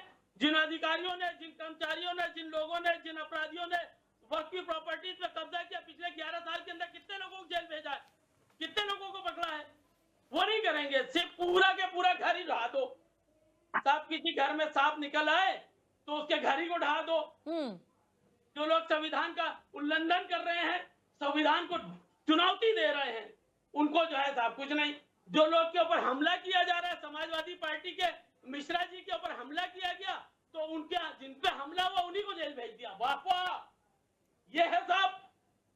जिन अधिकारियों ने, जिन कर्मचारियों ने, जिन लोगों ने, जिन अपराधियों ने वक्फ की प्रॉपर्टीज पे कब्जा किया, पिछले 11 साल के अंदर कितने लोगों को जेल भेजा है, कितने लोगों को पकड़ा है? वो नहीं करेंगे। सिर्फ पूरा के पूरा घर ही ढहा दो। साहब किसी घर में सांप निकल आए तो उसके घर ही को ढहा दो। जो लोग संविधान का उल्लंघन कर रहे हैं, संविधान को चुनौती दे रहे हैं, उनको जो है साहब कुछ नहीं। जो लोग के ऊपर हमला किया जा रहा है, समाजवादी पार्टी के मिश्रा जी के ऊपर हमला किया गया, तो उनके जिन पे हमला हुआ उन्हीं को जेल भेज दिया। वाह, ये है साहब,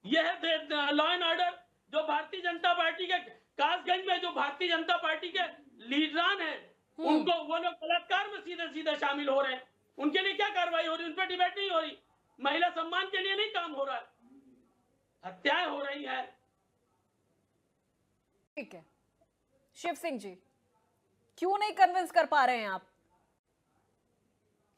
ये है लॉ एंड ऑर्डर। जो भारतीय जनता पार्टी के कासगंज में जो भारतीय जनता पार्टी के लीडरान हैं, उनको वो लोग बलात्कार में सीधे शामिल हो रहे हैं। उनके लिए क्या कार्रवाई हो रही? उन पर डिबेट नहीं हो रही। महिला सम्मान के लिए नहीं काम हो रहा है, हत्याएं हो रही है। ठीक है शिव सिंह जी, क्यों नहीं कन्विंस कर पा रहे हैं आप?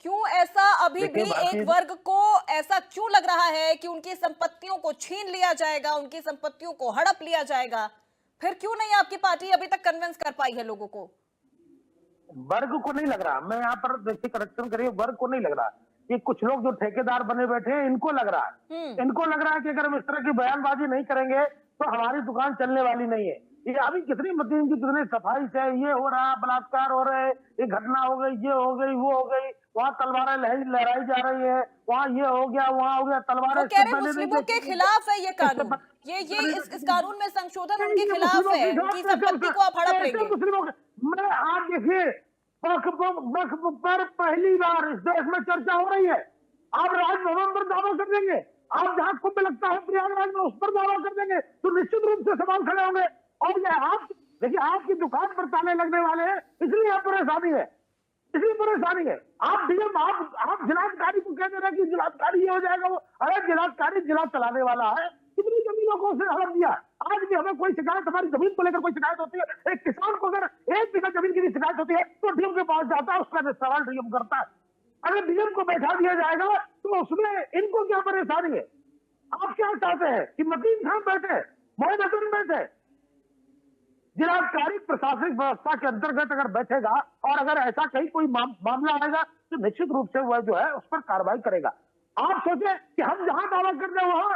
क्यों ऐसा अभी भी एक वर्ग को ऐसा क्यों लग रहा है कि उनकी संपत्तियों को छीन लिया जाएगा, उनकी संपत्तियों को हड़प लिया जाएगा? फिर क्यों नहीं आपकी पार्टी अभी तक कन्विंस कर पाई है लोगों को? वर्ग को नहीं लग रहा, मैं यहाँ पर देखिए करेक्शन करिए, वर्ग को नहीं लग रहा कि कुछ लोग जो ठेकेदार बने बैठे हैं इनको लग रहा है, इनको लग रहा है कि अगर हम इस तरह की बयानबाजी नहीं करेंगे तो हमारी दुकान चलने वाली नहीं है। ये अभी कितनी मतीन की कितनी सफाई से ये हो रहा, बलात्कार हो रहे, ये घटना हो गई, ये हो गई, वो हो गई, वहाँ तलवारें लहराई जा रही है, वहाँ ये हो गया, वहाँ हो गया, तलवारें। कह रहे मुस्लिमों के खिलाफ है ये कानून, ये इस कानून में संशोधन उनके खिलाफ है, उनकी संपत्ति को आप हड़प लेंगे। मुस्लिमों मैं आप देखिए वक्फ पर पहली बार इस देश में चर्चा हो रही है। आप राजभवन पर दावा कर देंगे, आप जहां कुंभ लगता है प्रयागराज में उस पर दावा कर देंगे तो निश्चित रूप से सवाल खड़े होंगे। और ये आप देखिए, आपकी दुकान पर ताले लगने वाले हैं, इसलिए आप परेशानी है, इसलिए परेशानी है। आप डीएम, आप जिलाधिकारी को कह दे रहे हैं कि जिलाधिकारी ये हो जाएगा वो। अरे जिलाधिकारी जिला चलाने वाला है, कितनी जमीनों को उसने हड़प दिया। आज भी हमें कोई शिकायत, हमारी जमीन को लेकर कोई शिकायत होती है, एक किसान को अगर 1 बीघा जमीन की भी शिकायत होती है तो डीएम के पास जाता है, उसका सवाल डीएम करता है। अगर डीएम को बैठा दिया जाएगा तो उसमें इनको क्या परेशानी है? आप क्या चाहते हैं कि मतीन खान बैठे, मोहम्मद हसन बैठे? जिलाधिकारी प्रशासनिक व्यवस्था के अंतर्गत अगर बैठेगा और अगर ऐसा कहीं कोई मामला आएगा तो निश्चित रूप से वह जो है उस पर कार्रवाई करेगा। आप सोचे कि हम जहां दावा कर दें, वहां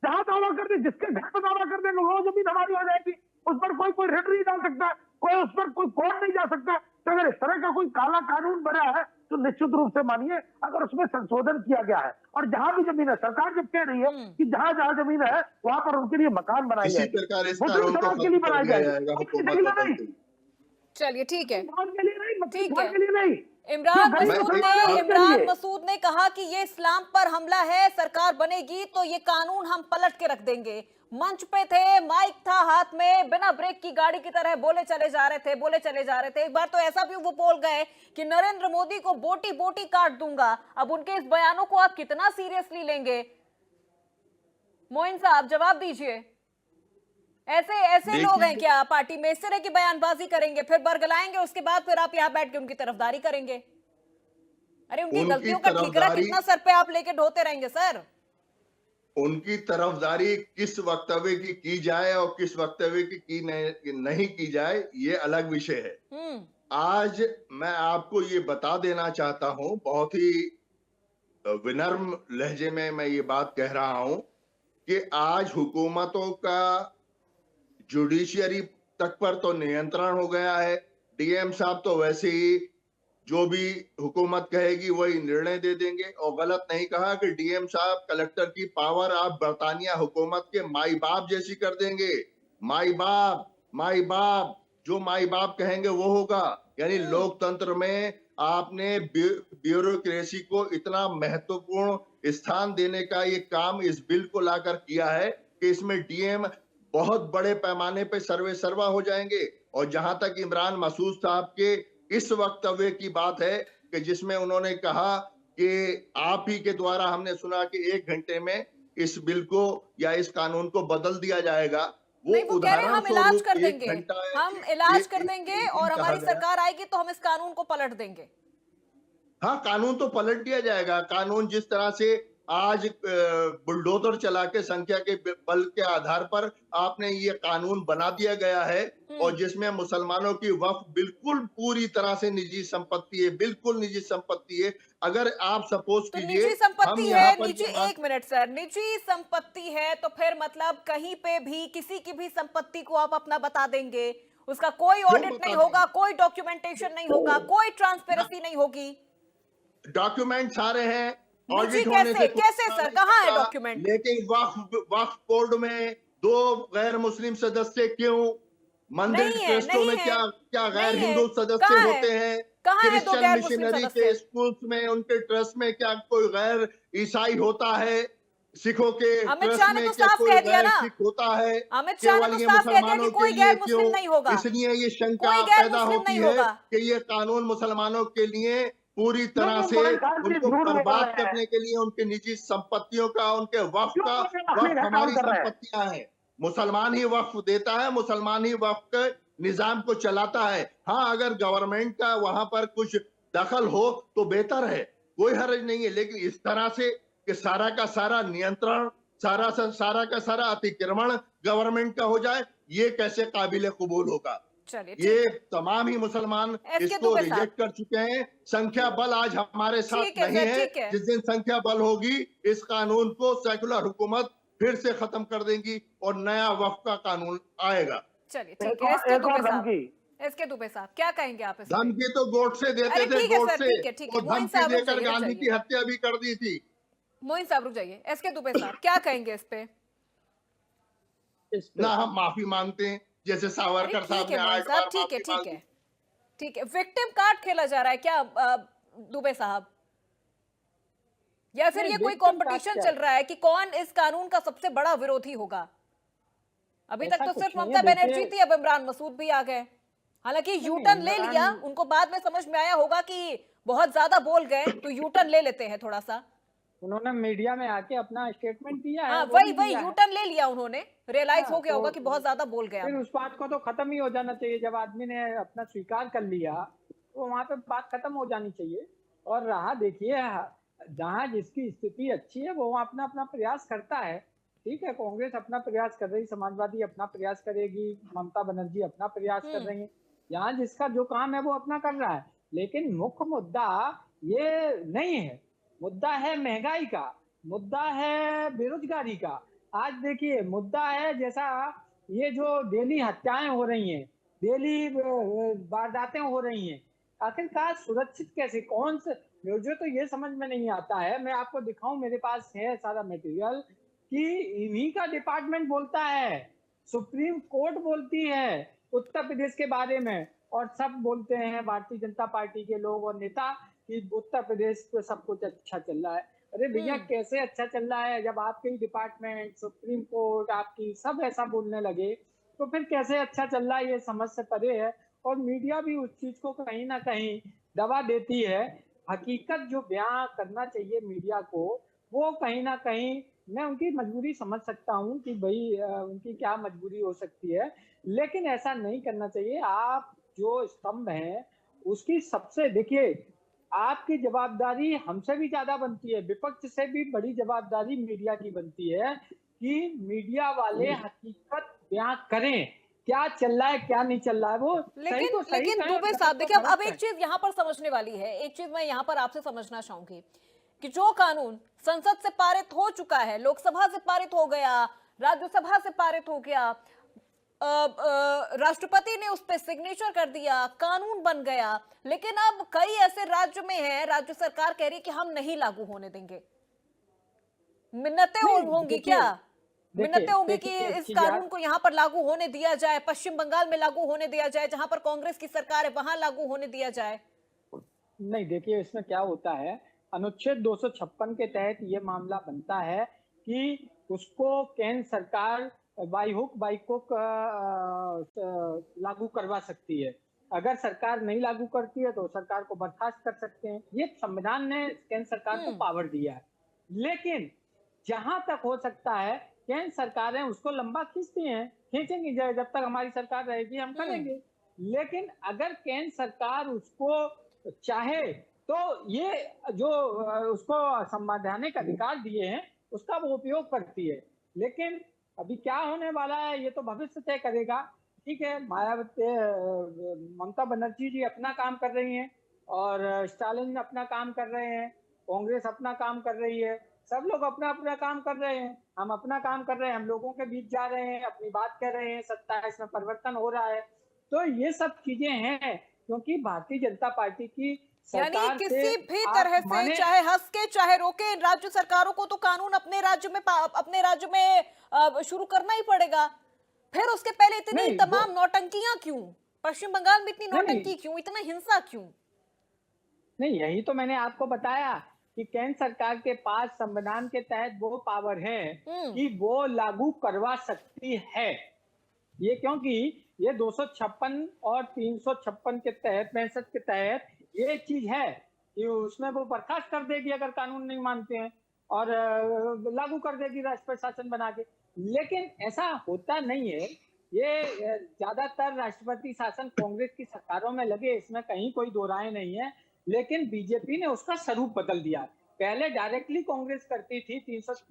जहां दावा कर दे, जिसके घर पर दावा कर देंगे वो जमीन हमारी हो जाएगी, उस पर कोई रेड नहीं डाल सकता, कोई उस पर कोई कोर्ट नहीं जा सकता। तो अगर इस तरह का कोई काला कानून बना है तो निश्चित रूप से मानिए अगर उसमें संशोधन किया गया है और जहां भी जमीन है, सरकार जब कह रही है कि जहाँ जहाँ जमीन है वहां पर उनके लिए मकान बनाए जाए, मुस्लिम समाज के लिए बनाए जाए। चलिए ठीक है, ठीक है। इमरान मसूद ने कहा कि ये इस्लाम पर हमला है, सरकार बनेगी तो ये कानून हम पलट के रख देंगे। मंच पे थे, माइक था हाथ में, बिना ब्रेक की गाड़ी की तरह बोले चले जा रहे थे। एक बार तो ऐसा भी वो बोल गए कि नरेंद्र मोदी को बोटी बोटी काट दूंगा। अब उनके इस बयानों को आप कितना सीरियसली लेंगे? मोइन साहब जवाब दीजिए। ऐसे ऐसे लोग हैं क्या पार्टी में? इस तरह की बयानबाजी करेंगे, फिर बरगलाएंगे, उसके बाद फिर आप यहाँ बैठ के उनकी तरफदारी करेंगे? अरे उनकी गलतियों का ठीकरा कितना सर पे आप लेके ढोते रहेंगे सर? उनकी तरफदारी किस वक्तव्य की जाए और किस वक्तव्य की नहीं की जाए, ये अलग विषय है। आज मैं आपको ये बता देना चाहता हूं, बहुत ही विनम्र लहजे में मैं ये बात कह रहा हूं कि आज हुकूमतों का जुडिशियरी तक पर तो नियंत्रण हो गया है। डीएम साहब तो वैसे ही जो भी हुकूमत कहेगी वही निर्णय दे देंगे, और गलत नहीं कहा कि डीएम साहब कलेक्टर की पावर आप बरतानिया हुकूमत के माई बाप जैसी कर देंगे। माई बाप जो माई बाप कहेंगे वो होगा। यानी लोकतंत्र में आपने ब्यूरोक्रेसी को इतना महत्वपूर्ण स्थान देने का ये काम इस बिल को लाकर किया है कि इसमें डीएम बहुत बड़े पैमाने पे सर्वे सर्वा हो जाएंगे। और जहां तक इमरान मसूद साहब के इस वक्तव्य की बात है कि जिसमें उन्होंने कहा कि आप ही के द्वारा हमने सुना कि 1 घंटे में इस बिल को या इस कानून को बदल दिया जाएगा, वो कह रहे हैं हम इलाज कर देंगे, हम इलाज कर देंगे और हमारी सरकार आएगी तो हम इस कानून को पलट देंगे। हाँ, कानून तो पलट दिया जाएगा। कानून जिस तरह से आज बुलडोजर चला के संख्या के बल के आधार पर आपने ये कानून बना दिया गया है, और जिसमें मुसलमानों की वक्फ बिल्कुल पूरी तरह से निजी संपत्ति है, बिल्कुल निजी संपत्ति है। अगर आप सपोज तो कीजिए निजी संपत्ति है, निजी, एक मिनट सर, निजी संपत्ति है तो फिर मतलब कहीं पे भी किसी की भी संपत्ति को आप अपना बता देंगे, उसका कोई ऑडिट नहीं होगा, कोई डॉक्यूमेंटेशन नहीं होगा, कोई ट्रांसपेरेंसी नहीं होगी। डॉक्यूमेंट सारे हैं, ऑडिट होने से कैसे सर, कहाँ है डॉक्यूमेंट? लेकिन वक्फ बोर्ड में 2 गैर मुस्लिम सदस्य क्यों? मंदिर ट्रस्टों में क्या गैर हिंदू सदस्य होते हैं? क्रिश्चियन मिशनरी के स्कूल्स में, उनके ट्रस्ट में क्या कोई गैर ईसाई होता है? सिखों के ट्रस्ट में क्या कोई गैर सिख होता है? केवल ये मुसलमानों के लिए क्यों? इसलिए ये शंका पैदा होती है कि ये कानून मुसलमानों के लिए पूरी तरह से उनको बर्बाद करने के लिए, उनकी निजी संपत्तियों का, उनके वक्फ हमारी संपत्तियां हैं। मुसलमान ही वक्फ देता है, मुसलमान ही वक्फ के निजाम को चलाता है। हाँ, अगर गवर्नमेंट का वहां पर कुछ दखल हो तो बेहतर है, कोई हर्ज नहीं है। लेकिन इस तरह से कि सारा का सारा नियंत्रण, सारा का सारा अतिक्रमण गवर्नमेंट का हो जाए, ये कैसे काबिल कबूल होगा? ये तमाम ही मुसलमान इसको रिजेक्ट कर चुके हैं। संख्या बल आज हमारे साथ नहीं है। जिस दिन संख्या बल होगी, इस कानून को सेकुलर हुकूमत फिर से खत्म कर देंगी और नया वक्फ का कानून आएगा। चलिए ठीक है। एसके दुबे साहब क्या कहेंगे आप? धमकी तो गोट से देते थे, गोट से, और धमकी देकर गांधी की हत्या भी कर दी थी। मोइन साहब रुक जाइए। एसके दुबे साहब क्या कहेंगे इस पे? ना हम माफी मांगते हैं जैसे सावरकर साहब ने 8 बार ठीक है। विक्टिम कार्ड खेला जा रहा है क्या दुबे साहब, या फिर ये कोई कंपटीशन चल रहा है कि कौन इस कानून का सबसे बड़ा विरोधी होगा? अभी तक तो सिर्फ ममता बनर्जी थी, अब इमरान मसूद भी आ गए। हालांकि यूटर्न ले लिया, उनको बाद में समझ में आया होगा कि बहुत ज्यादा बोल गए तो यूटर्न ले लेते हैं थोड़ा सा। उन्होंने मीडिया में आके अपना स्टेटमेंट दिया है। वही यूटर्न ले लिया उन्होंने, रियलाइज हो गया होगा कि बहुत ज्यादा बोल गया। फिर उस बात को तो खत्म ही हो जाना चाहिए। जब आदमी ने अपना स्वीकार कर लिया तो वहां पे बात खत्म हो जानी चाहिए। और रहा देखिए, जहाँ जिसकी स्थिति अच्छी है वो अपना अपना प्रयास करता है। ठीक है, कांग्रेस अपना प्रयास कर रही, समाजवादी अपना प्रयास करेगी, ममता बनर्जी अपना प्रयास कर रही है। यहाँ जिसका जो काम है वो अपना कर रहा है। लेकिन मुख्य मुद्दा ये नहीं है। मुद्दा है महंगाई का, मुद्दा है बेरोजगारी का। आज देखिए मुद्दा है जैसा ये जो डेली हत्याएं हो रही हैं, डेली वारदातें हो रही हैं, आखिरकार सुरक्षित कैसे, कौन से, मुझे तो ये समझ में नहीं आता है। मैं आपको दिखाऊं, मेरे पास है सारा मटेरियल, कि इन्हीं का डिपार्टमेंट बोलता है, सुप्रीम कोर्ट बोलती है उत्तर प्रदेश के बारे में, और सब बोलते हैं भारतीय जनता पार्टी के लोग और नेता कि उत्तर प्रदेश पे सब कुछ अच्छा चल रहा है। अरे भैया कैसे अच्छा चल रहा है? जब आपके ही डिपार्टमेंट, सुप्रीम कोर्ट, आपकी सब ऐसा बोलने लगे तो फिर कैसे अच्छा चल रहा है? ये समझ से परे है। और मीडिया भी उस चीज को कहीं ना कहीं दबा देती है। हकीकत जो बयां करना चाहिए मीडिया को, वो कहीं ना कहीं मैं उनकी मजबूरी समझ सकता हूँ कि भाई उनकी क्या मजबूरी हो सकती है, लेकिन ऐसा नहीं करना चाहिए। आप जो स्तंभ हैं, उसकी सबसे देखिए, आपकी जवाबदारी हमसे भी ज्यादा बनती है, विपक्ष से भी बड़ी जवाबदारी मीडिया की बनती है कि मीडिया वाले हकीकत बयां करें, क्या चल रहा है क्या नहीं चल रहा है, वो सही तो सही लेकिन कहें, दुबे गलत साहब तो देखिए, गलत अब एक कहें। चीज यहाँ पर समझने वाली है, एक चीज मैं यहाँ पर आपसे समझना चाहूंगी कि जो कानून संसद से पारित हो चुका है, लोकसभा से पारित हो गया, राज्यसभा से पारित हो गया, राष्ट्रपति ने उस पर सिग्नेचर कर दिया, कानून बन गया, लेकिन अब कई ऐसे राज्य में है, राज्य सरकार कह रही है कि हम नहीं लागू होने देंगे। मिन्नतें होंगी क्या? मिन्नतें होंगी कि इस कानून को यहाँ पर लागू होने दिया जाए, पश्चिम बंगाल में लागू होने दिया जाए, जहां पर कांग्रेस की सरकार है वहां लागू होने दिया जाए? नहीं, देखिए इसमें क्या होता है, अनुच्छेद 256 के तहत ये मामला बनता है कि उसको केंद्र सरकार बाई हुक बाई क्रुक लागू करवा सकती है। अगर सरकार नहीं लागू करती है तो सरकार को बर्खास्त कर सकते हैं। ये संविधान ने केंद्र सरकार को पावर दिया है। लेकिन जहां तक हो सकता है, केंद्र सरकारें उसको लंबा खींचती हैं, खींचेंगी, जब तक हमारी सरकार रहेगी हम करेंगे। लेकिन अगर केंद्र सरकार उसको चाहे तो ये जो उसको संवैधानिक अधिकार दिए हैं उसका वो उपयोग करती है। लेकिन अभी क्या होने वाला है ये तो भविष्य तय करेगा। ठीक है, मायावती ममता बनर्जी जी अपना काम कर रही हैं और स्टालिन अपना काम कर रहे हैं, कांग्रेस अपना काम कर रही है, सब लोग अपना अपना काम कर रहे हैं, हम अपना काम कर रहे हैं, हम लोगों के बीच जा रहे हैं, अपनी बात कह रहे हैं, सत्ता है, इसमें परिवर्तन हो रहा है। तो ये सब चीजें हैं, क्योंकि भारतीय जनता पार्टी की यानी किसी भी तरह से, चाहे हंस के चाहे रोके, राज्य सरकारों को तो कानून अपने राज्य में शुरू करना ही पड़ेगा। फिर उसके पहले इतनी तमाम नौटंकियां क्यों? पश्चिम बंगाल में इतनी नौटंकी क्यों, इतना हिंसा क्यों? नहीं, यही तो मैंने आपको बताया कि केंद्र सरकार के पास संविधान के तहत वो पावर है कि वो लागू करवा सकती है। ये क्योंकि ये 256 और 356 के तहत, 65 के तहत ये चीज है कि उसमें वो बर्खास्त कर देगी अगर कानून नहीं मानते हैं, और लागू कर देगी राष्ट्रपति शासन बना के। लेकिन ऐसा होता नहीं है। ये ज्यादातर राष्ट्रपति शासन कांग्रेस की सरकारों में लगे, इसमें कहीं कोई दो राय नहीं है। लेकिन बीजेपी ने उसका स्वरूप बदल दिया। पहले डायरेक्टली कांग्रेस करती थी 300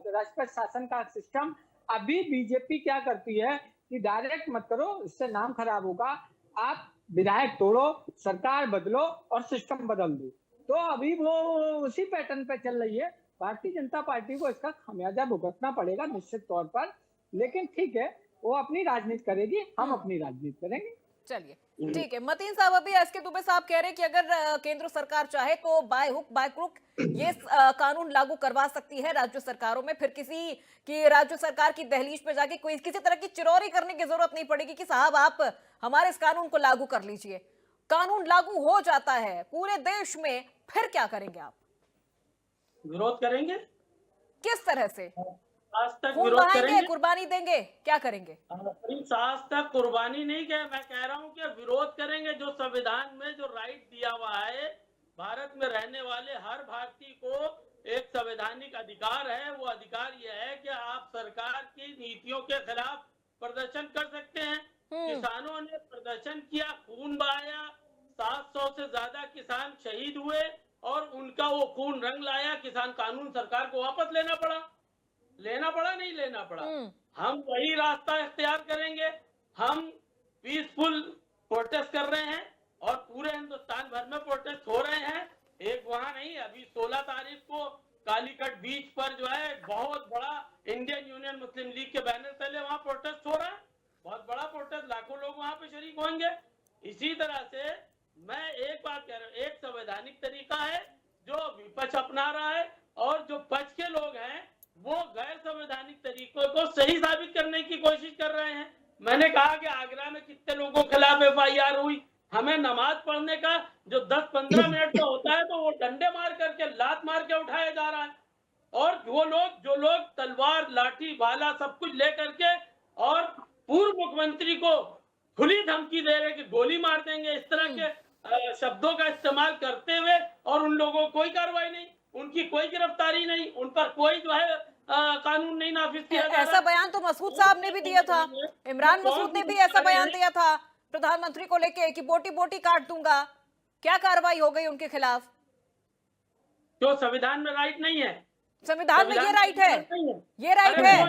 राष्ट्रपति शासन का सिस्टम। अभी बीजेपी क्या करती है कि डायरेक्ट मत करो, इससे नाम खराब होगा, आप विधायक तोड़ो, सरकार बदलो और सिस्टम बदल दो। तो अभी वो उसी पैटर्न पे चल रही है। भारतीय जनता पार्टी को इसका खामियाजा भुगतना पड़ेगा निश्चित तौर पर, लेकिन ठीक है, वो अपनी राजनीति करेगी, हम अपनी राजनीति करेंगे। चलिए ठीक है। मतीन साहब, अभी एसके दुबे साहब कह रहे हैं कि अगर केंद्र सरकार चाहे तो बाय हुक बाय क्रुक ये कानून लागू करवा सकती है राज्य सरकारों में। फिर किसी की राज्य सरकार की दहलीज पे जाके कोई किसी तरह की चिरौरी करने की जरूरत नहीं पड़ेगी कि साहब आप हमारे इस कानून को लागू कर लीजिए। कानून लागू हो जाता है पूरे देश में, फिर क्या करेंगे आप? विरोध करेंगे। किस तरह से? आज तक विरोध करेंगे, कुर्बानी देंगे, क्या करेंगे? आज तक कुर्बानी नहीं कहे, मैं कह रहा हूं कि विरोध करेंगे। जो संविधान में जो राइट दिया हुआ है, भारत में रहने वाले हर भारतीय को एक संवैधानिक अधिकार है। वो अधिकार यह है कि आप सरकार की नीतियों के खिलाफ प्रदर्शन कर सकते हैं। किसानों ने प्रदर्शन किया, खून बहाया, 700 से ज्यादा किसान शहीद हुए और उनका वो खून रंग लाया। किसान कानून सरकार को वापस लेना पड़ा नहीं लेना पड़ा। हम वही रास्ता इख्तियार करेंगे। हम पीसफुल प्रोटेस्ट कर रहे हैं और पूरे हिंदुस्तान भर में प्रोटेस्ट हो रहे हैं। एक वहां नहीं, अभी 16 तारीख को कालीकट बीच पर जो है बहुत बड़ा इंडियन यूनियन मुस्लिम लीग के बैनर तले वहां प्रोटेस्ट हो रहा है। बहुत बड़ा प्रोटेस्ट, लाखों लोग वहां पे शरीक होंगे। इसी तरह से मैं एक बात कह रहा हूँ, एक संवैधानिक तरीका है जो विपक्ष अपना रहा है और जो पक्ष के लोग हैं वो गैर संवैधानिक तरीकों को सही साबित करने की कोशिश कर रहे हैं। मैंने कहा कि आगरा में कितने लोगों के खिलाफ FIR हुई। हमें नमाज पढ़ने का जो 10-15 मिनट का होता है तो वो डंडे मार करके, लात मार के उठाया जा रहा है। और जो लोग तलवार, लाठी, भाला सब कुछ ले करके और पूर्व मुख्यमंत्री को खुली धमकी दे रहे कि गोली मार देंगे, इस तरह के शब्दों का इस्तेमाल करते हुए, और उन लोगों को कोई कार्रवाई नहीं, उनकी कोई गिरफ्तारी नहीं, उन पर कोई जो है कानून नहीं नाफिज किया जा ऐसा बयान तो मसूद साहब ने भी दिया था, इमरान मसूद ने भी ऐसा बयान दिया था प्रधानमंत्री को लेके कि बोटी बोटी काट दूंगा। क्या कार्रवाई हो गई उनके खिलाफ? जो संविधान में राइट नहीं है, संविधान में ये राइट है, ये राइट है।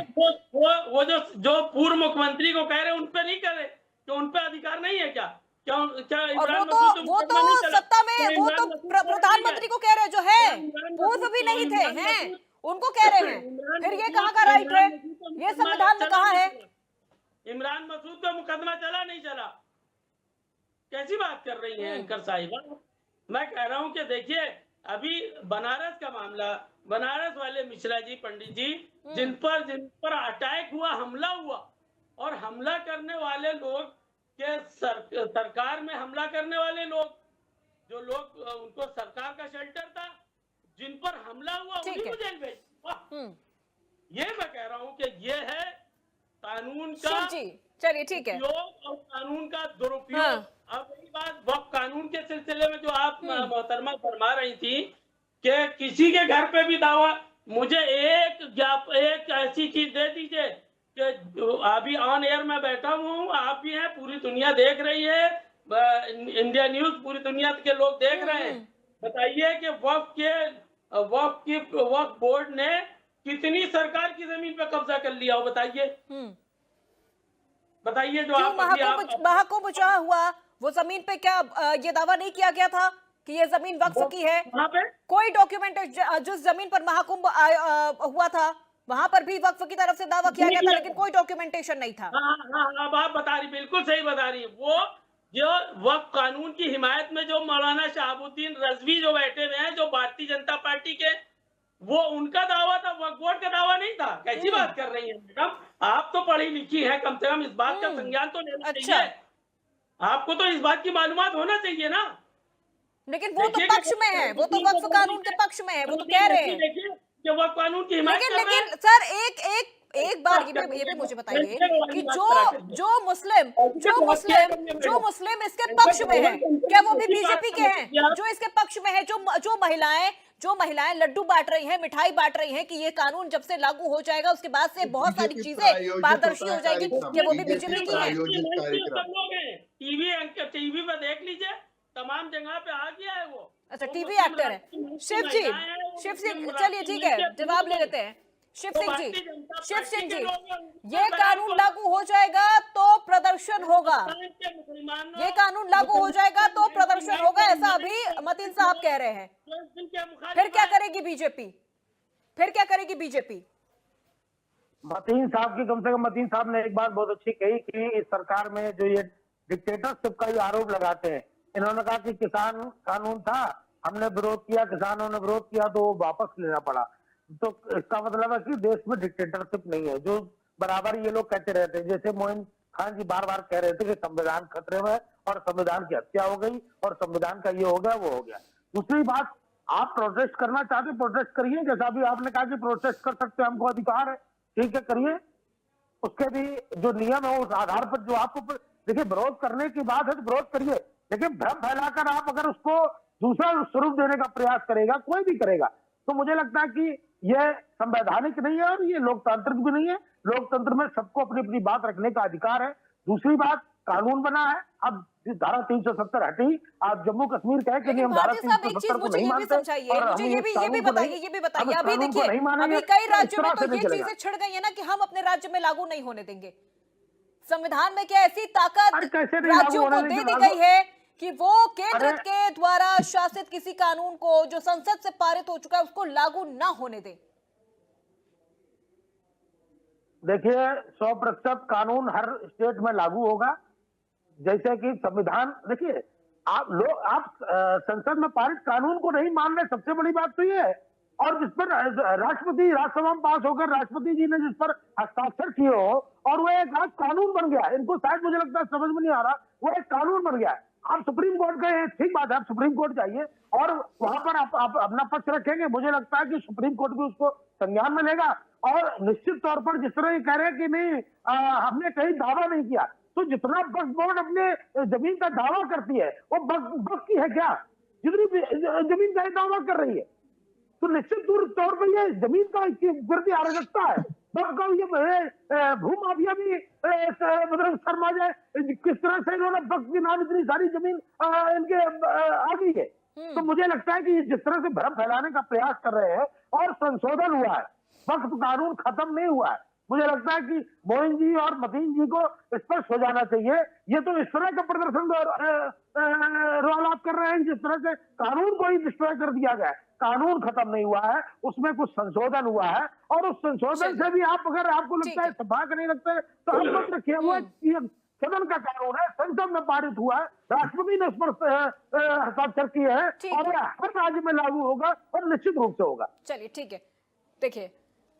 वो जो पूर्व मुख्यमंत्री को कह रहे उन पे नहीं कह रहे, तो उन पे अधिकार नहीं है क्या? क्या और वो तो सत्ता में, वो तो प्रधानमंत्री को कह रहे जो है, पूर्व भी नहीं थे, हैं उनको कह रहे हैं, फिर ये कहाँ का राइट है? ये संविधान में कहाँ है? इमरान मसूद का मुकदमा चला नहीं चला, कैसी बात कर रही हैं एंकर साहिबा? मैं कह रहा हूं कि देखिए अभी बनारस का मामला, बनारस वाले मिश्रा जी, पंडित जी, जिन पर अटैक हुआ, हमला हुआ, और हमला करने वाले लोग के सरकार में हमला करने वाले लोग, जो लोग उनको सरकार का शेल्टर था, जिन पर हमला हुआ उन्हीं को जेल भेज। ये मैं कह रहा हूं कि ये है कानून का, चलिए ठीक है, और कानून का दुरुपयोग। अब यही बात वक्त कानून के सिलसिले में जो आप मोहतरमा फरमा रही थी कि किसी के घर पे भी दावा, मुझे एक ऐसी चीज दे दीजिए कि अभी ऑन एयर में बैठा हूँ, आप भी हैं, पूरी दुनिया देख रही है, इंडिया न्यूज पूरी दुनिया के लोग देख रहे हैं। बताइए कि वक्फ बोर्ड ने कितनी सरकार की जमीन पे कब्जा कर लिया हो? बताइए जो आप महाकुंभ जहाँ हुआ वो जमीन पे क्या ये दावा नहीं किया गया था कि ये जमीन वक्फ की है? कोई डॉक्यूमेंट जिस जमीन पर महाकुंभ हुआ था वहां पर भी वक्फ की तरफ से दावा किया गया था, लेकिन कोई डॉक्यूमेंटेशन नहीं था। हाँ, अब आप बता रही, बिल्कुल सही बता रही है। वो जो वक्फ कानून की हिमायत में जो मौलाना शहाबुद्दीन रजवी जो बैठे हुए हैं, जो भारतीय जनता पार्टी के, वो उनका दावा था, वक्फ बोर्ड का दावा नहीं था। कैसी बात कर रही है मैडम? आप तो पढ़ी लिखी है, कम से कम इस बात का संज्ञान तो लेना चाहिए। आपको तो इस बात की मालूमात होना चाहिए ना। लेकिन वो तो पक्ष में है, वो तो वक्फ कानून के पक्ष में है, वो तो कह रहे हैं कि वक्फ कानून की हिमायत कर रहे हैं। लेकिन सर एक बार ये भी मुझे बताइए कि जो मुस्लिम इसके पक्ष में है, क्या वो भी बीजेपी के हैं? जो इसके पक्ष में है, जो महिलाएं लड्डू बांट रही हैं, मिठाई बांट रही हैं कि ये कानून जब से लागू हो जाएगा उसके बाद से बहुत सारी चीजें पारदर्शी हो जाएगी, क्या वो भी बीजेपी की हैं? टीवी पे देख लीजिए, तमाम जगह पे आ गया है वो। अच्छा, टीवी एक्टर है शिव सिंह। चलिए ठीक है, जवाब ले लेते हैं। शिव सिंह जी, ये कानून लागू हो जाएगा तो प्रदर्शन होगा, ये कानून लागू हो जाएगा तो प्रदर्शन होगा, ऐसा अभी मतीन साहब कह रहे हैं। फिर क्या करेगी बीजेपी? मतीन साहब की, कम से कम मतीन साहब ने एक बात बहुत अच्छी कही कि इस सरकार में जो ये डिक्टेटरशिप का आरोप लगाते हैं, इन्होंने कहा कि किसान कानून था, हमने विरोध किया, किसानों ने विरोध किया तो वापस लेना पड़ा। तो इसका मतलब है कि देश में डिक्टेटरशिप नहीं है, जो बराबर ये लोग कहते रहते हैं। जैसे मोइन खान जी बार बार कह रहे थे कि संविधान खतरे में और संविधान की हत्या हो गई और संविधान का ये हो गया वो हो गया। दूसरी बात, आप प्रोटेस्ट करना चाहते प्रोटेस्ट करिए, जैसा भी आपने कहा कि प्रोटेस्ट कर सकते हैं, हमको अधिकार है, ठीक है करिए। उसके भी जो नियम है उस आधार पर जो आपको देखिए, विरोध करने की बात है तो विरोध करिए, लेकिन भ्रम फैलाकर आप अगर उसको दूसरा स्वरूप देने का प्रयास करेगा, कोई भी करेगा, तो मुझे लगता है कि यह संवैधानिक नहीं है और ये लोकतांत्रिक भी नहीं है। लोकतंत्र में सबको अपनी अपनी बात रखने का अधिकार है। दूसरी बात, कानून बना है, अब धारा 370 हटी, आप जम्मू कश्मीर कहे कि नहीं हम धारा 370 को नहीं मानते। मुझे ये भी बताइए अभी देखिए, अभी कई राज्यों में तो ये चीजें छिड़ गई है ना कि हम अपने राज्य में लागू नहीं होने देंगे। संविधान में क्या ऐसी ताकत राज्यों को दे दी गई है कि वो केंद्र के द्वारा शासित किसी कानून को जो संसद से पारित हो चुका है उसको लागू ना होने दें? देखिए, 100% कानून हर स्टेट में लागू होगा। जैसे कि संविधान, देखिए आप संसद में पारित कानून को नहीं मान रहे, सबसे बड़ी बात तो ये है। और जिस पर राष्ट्रपति राज्यसभा में पास होकर राष्ट्रपति जी ने जिस पर हस्ताक्षर किए हो और वो एक आज कानून बन गया, इनको शायद मुझे लगता है समझ में नहीं आ रहा, वो एक कानून बन गया है। आप सुप्रीम कोर्ट गए, ठीक बात है, आप सुप्रीम कोर्ट जाइए और वहां पर आप अपना पक्ष रखेंगे। मुझे लगता है कि सुप्रीम कोर्ट भी उसको संज्ञान में लेगा और निश्चित तौर पर जिस तरह ये कह रहे हैं कि नहीं हमने कहीं दावा नहीं किया, तो जितना वक्फ बोर्ड अपने जमीन का दावा करती है वो वक्फ की है क्या? जितनी जमीन का दावा कर रही है, तो निश्चित तौर पर ये जमीन का प्रति अराजकता है। ये भूमाफिया भी मतलब शर्मा जाए किस तरह से इन्होंने वक्फ के नाम इतनी सारी जमीन इनके आ गई है। तो मुझे लगता है कि जिस तरह से भ्रम फैलाने का प्रयास कर रहे हैं और संशोधन हुआ है, वक्फ कानून खत्म नहीं हुआ है। मुझे लगता है कि मोइन जी और मतीन जी को स्पष्ट हो जाना चाहिए। ये तो इस तरह का प्रदर्शन रोल कर रहे हैं जिस तरह से कानून को ही डिस्ट्रॉय कर दिया गया। कानून खत्म नहीं हुआ है, उसमें कुछ संशोधन हुआ है और उस संशोधन से भी आप अगर आपको लगता है सफाक नहीं लगता है तो हम मत रखिए। हुआ सदन का कानून है, संसद में पारित हुआ है, राष्ट्रपति ने उस पर हस्ताक्षर किए हैं और हर राज्य में लागू होगा और निश्चित रूप से होगा। चलिए ठीक है, देखिए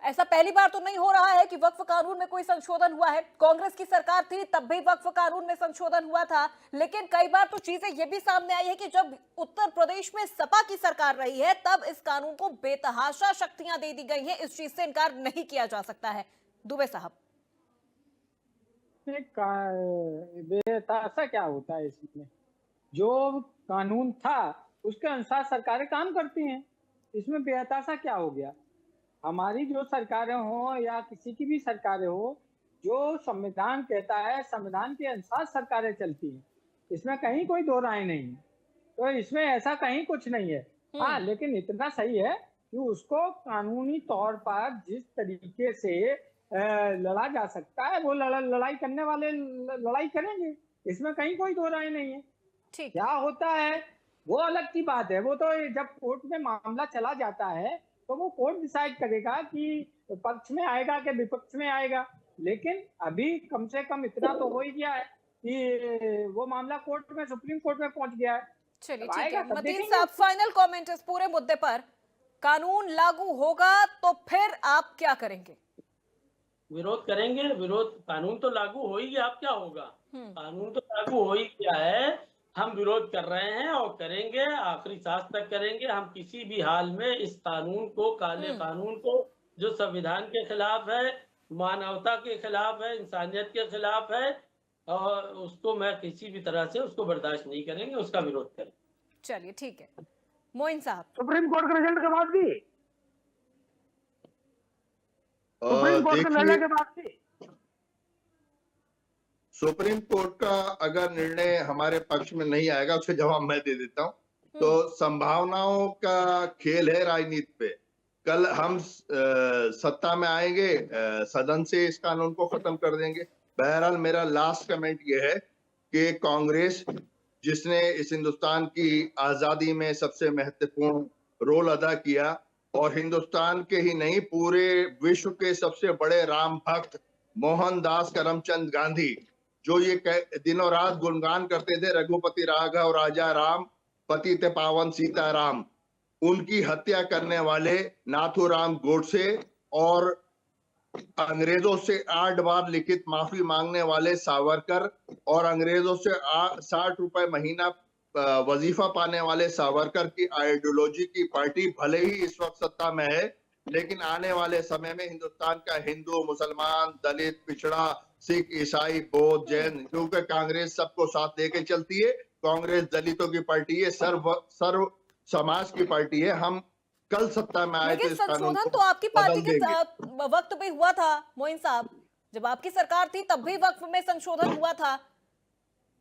ऐसा पहली बार तो नहीं हो रहा है कि वक्फ कानून में कोई संशोधन हुआ है। कांग्रेस की सरकार थी तब भी वक्फ कानून में संशोधन हुआ था, लेकिन कई बार तो चीजें ये भी सामने आई है कि जब उत्तर प्रदेश में सपा की सरकार रही है तब इस कानून को बेतहाशा शक्तियां दे दी गई हैं। इस चीज से इनकार नहीं किया जा सकता है। दुबे साहब, बेतहाशा क्या होता है इसमें? जो कानून था उसके अनुसार सरकारें काम करती हैं, इसमें बेतहाशा क्या हो गया? हमारी जो सरकारें हो या किसी की भी सरकारें हो, जो संविधान कहता है संविधान के अनुसार सरकारें चलती हैं, इसमें कहीं कोई दो राय नहीं है। तो इसमें ऐसा कहीं कुछ नहीं है। हाँ, लेकिन इतना सही है कि उसको कानूनी तौर पर जिस तरीके से लड़ा जा सकता है वो लड़ाई करने वाले लड़ाई करेंगे, इसमें कहीं कोई दो राय नहीं है। क्या होता है वो अलग की बात है। वो तो जब कोर्ट में मामला चला जाता है तो वो कोर्ट डिसाइड करेगा कि पक्ष में आएगा कि विपक्ष में आएगा। लेकिन अभी कम से कम इतना तो हो ही गया है कि वो मामला कोर्ट में, सुप्रीम कोर्ट में पहुंच गया है। चलिए ठीक है, मतीन साहब फाइनल कमेंट इस पूरे मुद्दे पर। कानून लागू होगा तो फिर आप क्या करेंगे? विरोध करेंगे। विरोध, कानून तो लागू हो ही गया, अब क्या होगा? कानून तो लागू हो ही गया है, हम विरोध कर रहे हैं और करेंगे, आखिरी सांस तक करेंगे। हम किसी भी हाल में इस कानून को, काले कानून को, जो संविधान के खिलाफ है, मानवता के खिलाफ है, इंसानियत के खिलाफ है, और उसको मैं किसी भी तरह से उसको बर्दाश्त नहीं करेंगे, उसका विरोध करेंगे। चलिए ठीक है, मोइन साहब, सुप्रीम कोर्ट के रिजल्ट के बाद भी, सुप्रीम कोर्ट के निर्णय के बाद भी सुप्रीम कोर्ट का अगर निर्णय हमारे पक्ष में नहीं आएगा, उसका जवाब मैं दे देता हूं। तो संभावनाओं का खेल है राजनीति पे। कल हम सत्ता में आएंगे, सदन से इस कानून को खत्म कर देंगे। बहरहाल मेरा लास्ट कमेंट ये है कि कांग्रेस, जिसने इस हिंदुस्तान की आजादी में सबसे महत्वपूर्ण रोल अदा किया और हिंदुस्तान के ही नहीं पूरे विश्व के सबसे बड़े राम भक्त मोहनदास करमचंद गांधी, जो ये दिनों रात गुणगान करते थे, रघुपति राघव राजा राम पतित पावन सीताराम, उनकी हत्या करने वाले नाथूराम गोडसे और अंग्रेजों से 8 बार लिखित माफी मांगने वाले सावरकर और अंग्रेजों से 60 रुपए महीना वजीफा पाने वाले सावरकर की आइडियोलॉजी की पार्टी भले ही इस वक्त सत्ता में है, लेकिन आने वाले समय में हिंदुस्तान का हिंदू, मुसलमान, दलित, पिछड़ा, सिख, ईसाई, बौद्ध, जैन, क्योंकि कांग्रेस सबको साथ लेके चलती है। कांग्रेस दलितों की पार्टी है, सर्व समाज की पार्टी है। हम कल सत्ता में आए तो इस कानून को तो आपकी पार्टी के वक्त भी हुआ था मोइन साहब, जब आपकी सरकार थी तब भी वक्फ में संशोधन हुआ था।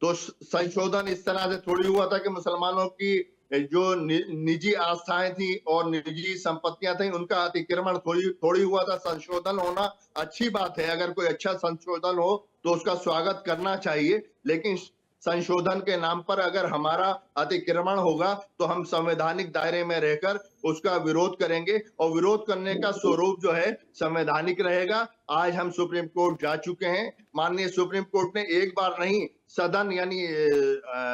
तो संशोधन इस तरह से थोड़ी हुआ था कि मुसलमानों की जो निजी आस्थाएं थी और निजी संपत्तियां थी उनका अतिक्रमण थोड़ी हुआ था। संशोधन होना अच्छी बात है, अगर कोई अच्छा संशोधन हो तो उसका स्वागत करना चाहिए, लेकिन संशोधन के नाम पर अगर हमारा अतिक्रमण होगा तो हम संवैधानिक दायरे में रहकर उसका विरोध करेंगे और विरोध करने का स्वरूप जो है संवैधानिक रहेगा। आज हम सुप्रीम कोर्ट जा चुके हैं। माननीय सुप्रीम कोर्ट ने एक बार नहीं, सदन यानी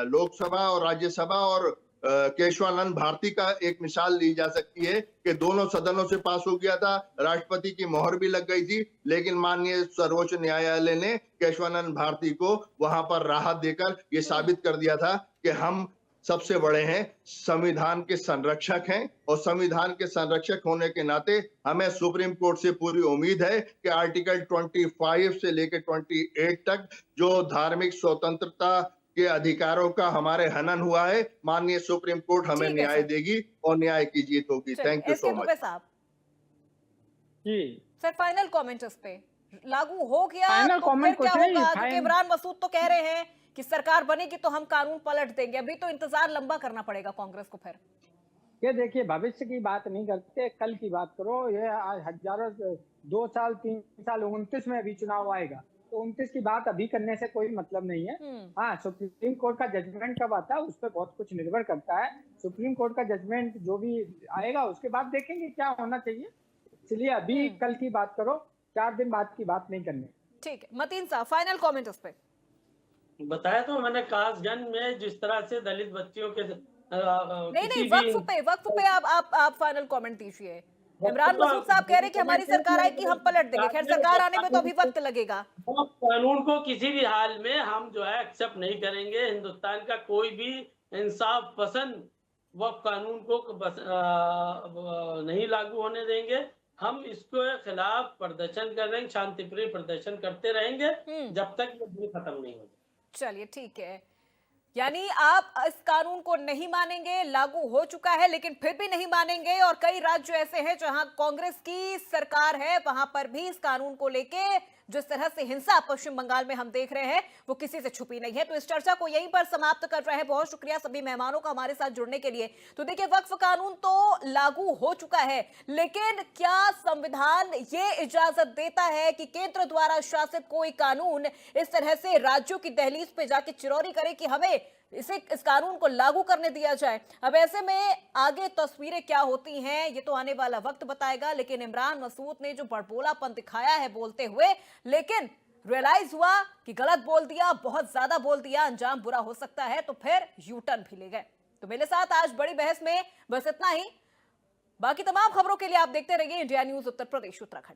लोकसभा और राज्यसभा और केशवानंद भारती का एक मिसाल ली जा सकती है कि दोनों सदनों से पास हो गया था, राष्ट्रपति की मोहर भी लग गई थी, लेकिन माननीय सर्वोच्च न्यायालय ने केशवानंद भारती को वहां पर राहत देकर ये साबित कर दिया था कि हम सबसे बड़े हैं, संविधान के संरक्षक हैं और संविधान के संरक्षक होने के नाते हमें सुप्रीम कोर्ट से पूरी उम्मीद है कि आर्टिकल 25 से लेकर 28 तक जो धार्मिक स्वतंत्रता के अधिकारों का हमारे हनन हुआ है। माननीय सुप्रीम कोर्ट हमें ठीक है न्याय सर। देगी और न्याय की जीत होगी। Thank you SK so Dubey much. साहब, जी सर फाइनल कमेंट इस पे, लागू हो गया फाइनल तो फिर कमेंट क्या कुछ नहीं, होगा? क्योंकि फाइन इमरान मसूद तो कह रहे हैं कि सरकार बनेगी तो हम कानून पलट देंगे। अभी तो इंतजार लंबा करना पड़ेगा कांग्रेस को। फिर ये देखिए, भविष्य की बात नहीं करते, कल की बात करो। ये आज हजारों 2 साल 3 साल 29 में अभी चुनाव आएगा, तो 29 की बात अभी करने से कोई मतलब नहीं है। हाँ, सुप्रीम कोर्ट का जजमेंट कब आता है उस पर बहुत कुछ निर्भर करता है। सुप्रीम कोर्ट का जजमेंट जो भी आएगा उसके बाद देखेंगे क्या होना चाहिए। इसलिए अभी कल की बात करो, 4 दिन बाद की बात नहीं करनी। ठीक है, मतीन साहब फाइनल कमेंट उस पे। बताया तो मैंने, कासगंज में जिस तरह से दलित बच्चियों के नहीं, वक्फ पे आप फाइनल कमेंट दीजिए। इमरान मसूद साहब कह रहे हैं कि हमारी सरकार आएगी हम पलट देंगे। खैर सरकार आने में तो अभी वक्त लगेगा। कानून को किसी भी हाल में हम जो है एक्सेप्ट नहीं करेंगे। हिंदुस्तान का कोई भी इंसाफ पसंद वक्फ कानून को नहीं लागू होने देंगे। हम इसके खिलाफ प्रदर्शन कर रहे हैं, शांतिप्रिय प्रदर्शन करते रहेंगे जब तक ये बिल खत्म नहीं होगा। चलिए ठीक है, यानी आप इस कानून को नहीं मानेंगे, लागू हो चुका है लेकिन फिर भी नहीं मानेंगे। और कई राज्य ऐसे हैं जहां कांग्रेस की सरकार है, वहां पर भी इस कानून को लेके जिस तरह से हिंसा पश्चिम बंगाल में हम देख रहे हैं वो किसी से छुपी नहीं है। तो इस चर्चा को यहीं पर समाप्त कर रहे हैं। बहुत शुक्रिया सभी मेहमानों का हमारे साथ जुड़ने के लिए। तो देखिए, वक्फ कानून तो लागू हो चुका है, लेकिन क्या संविधान ये इजाजत देता है कि केंद्र द्वारा शासित कोई कानून इस तरह से राज्यों की दहलीज पे जाके चिरौरी करे कि हमें इस कानून को लागू करने दिया जाए? अब ऐसे में आगे तस्वीरें क्या होती हैं ये तो आने वाला वक्त बताएगा। लेकिन इमरान मसूद ने जो बड़बोलापन दिखाया है बोलते हुए, लेकिन रियलाइज हुआ कि गलत बोल दिया, बहुत ज्यादा बोल दिया, अंजाम बुरा हो सकता है, तो फिर यू टर्न भी ले गए। तो मेरे साथ आज बड़ी बहस में बस इतना ही। बाकी तमाम खबरों के लिए आप देखते रहिए इंडिया न्यूज उत्तर प्रदेश उत्तराखंड।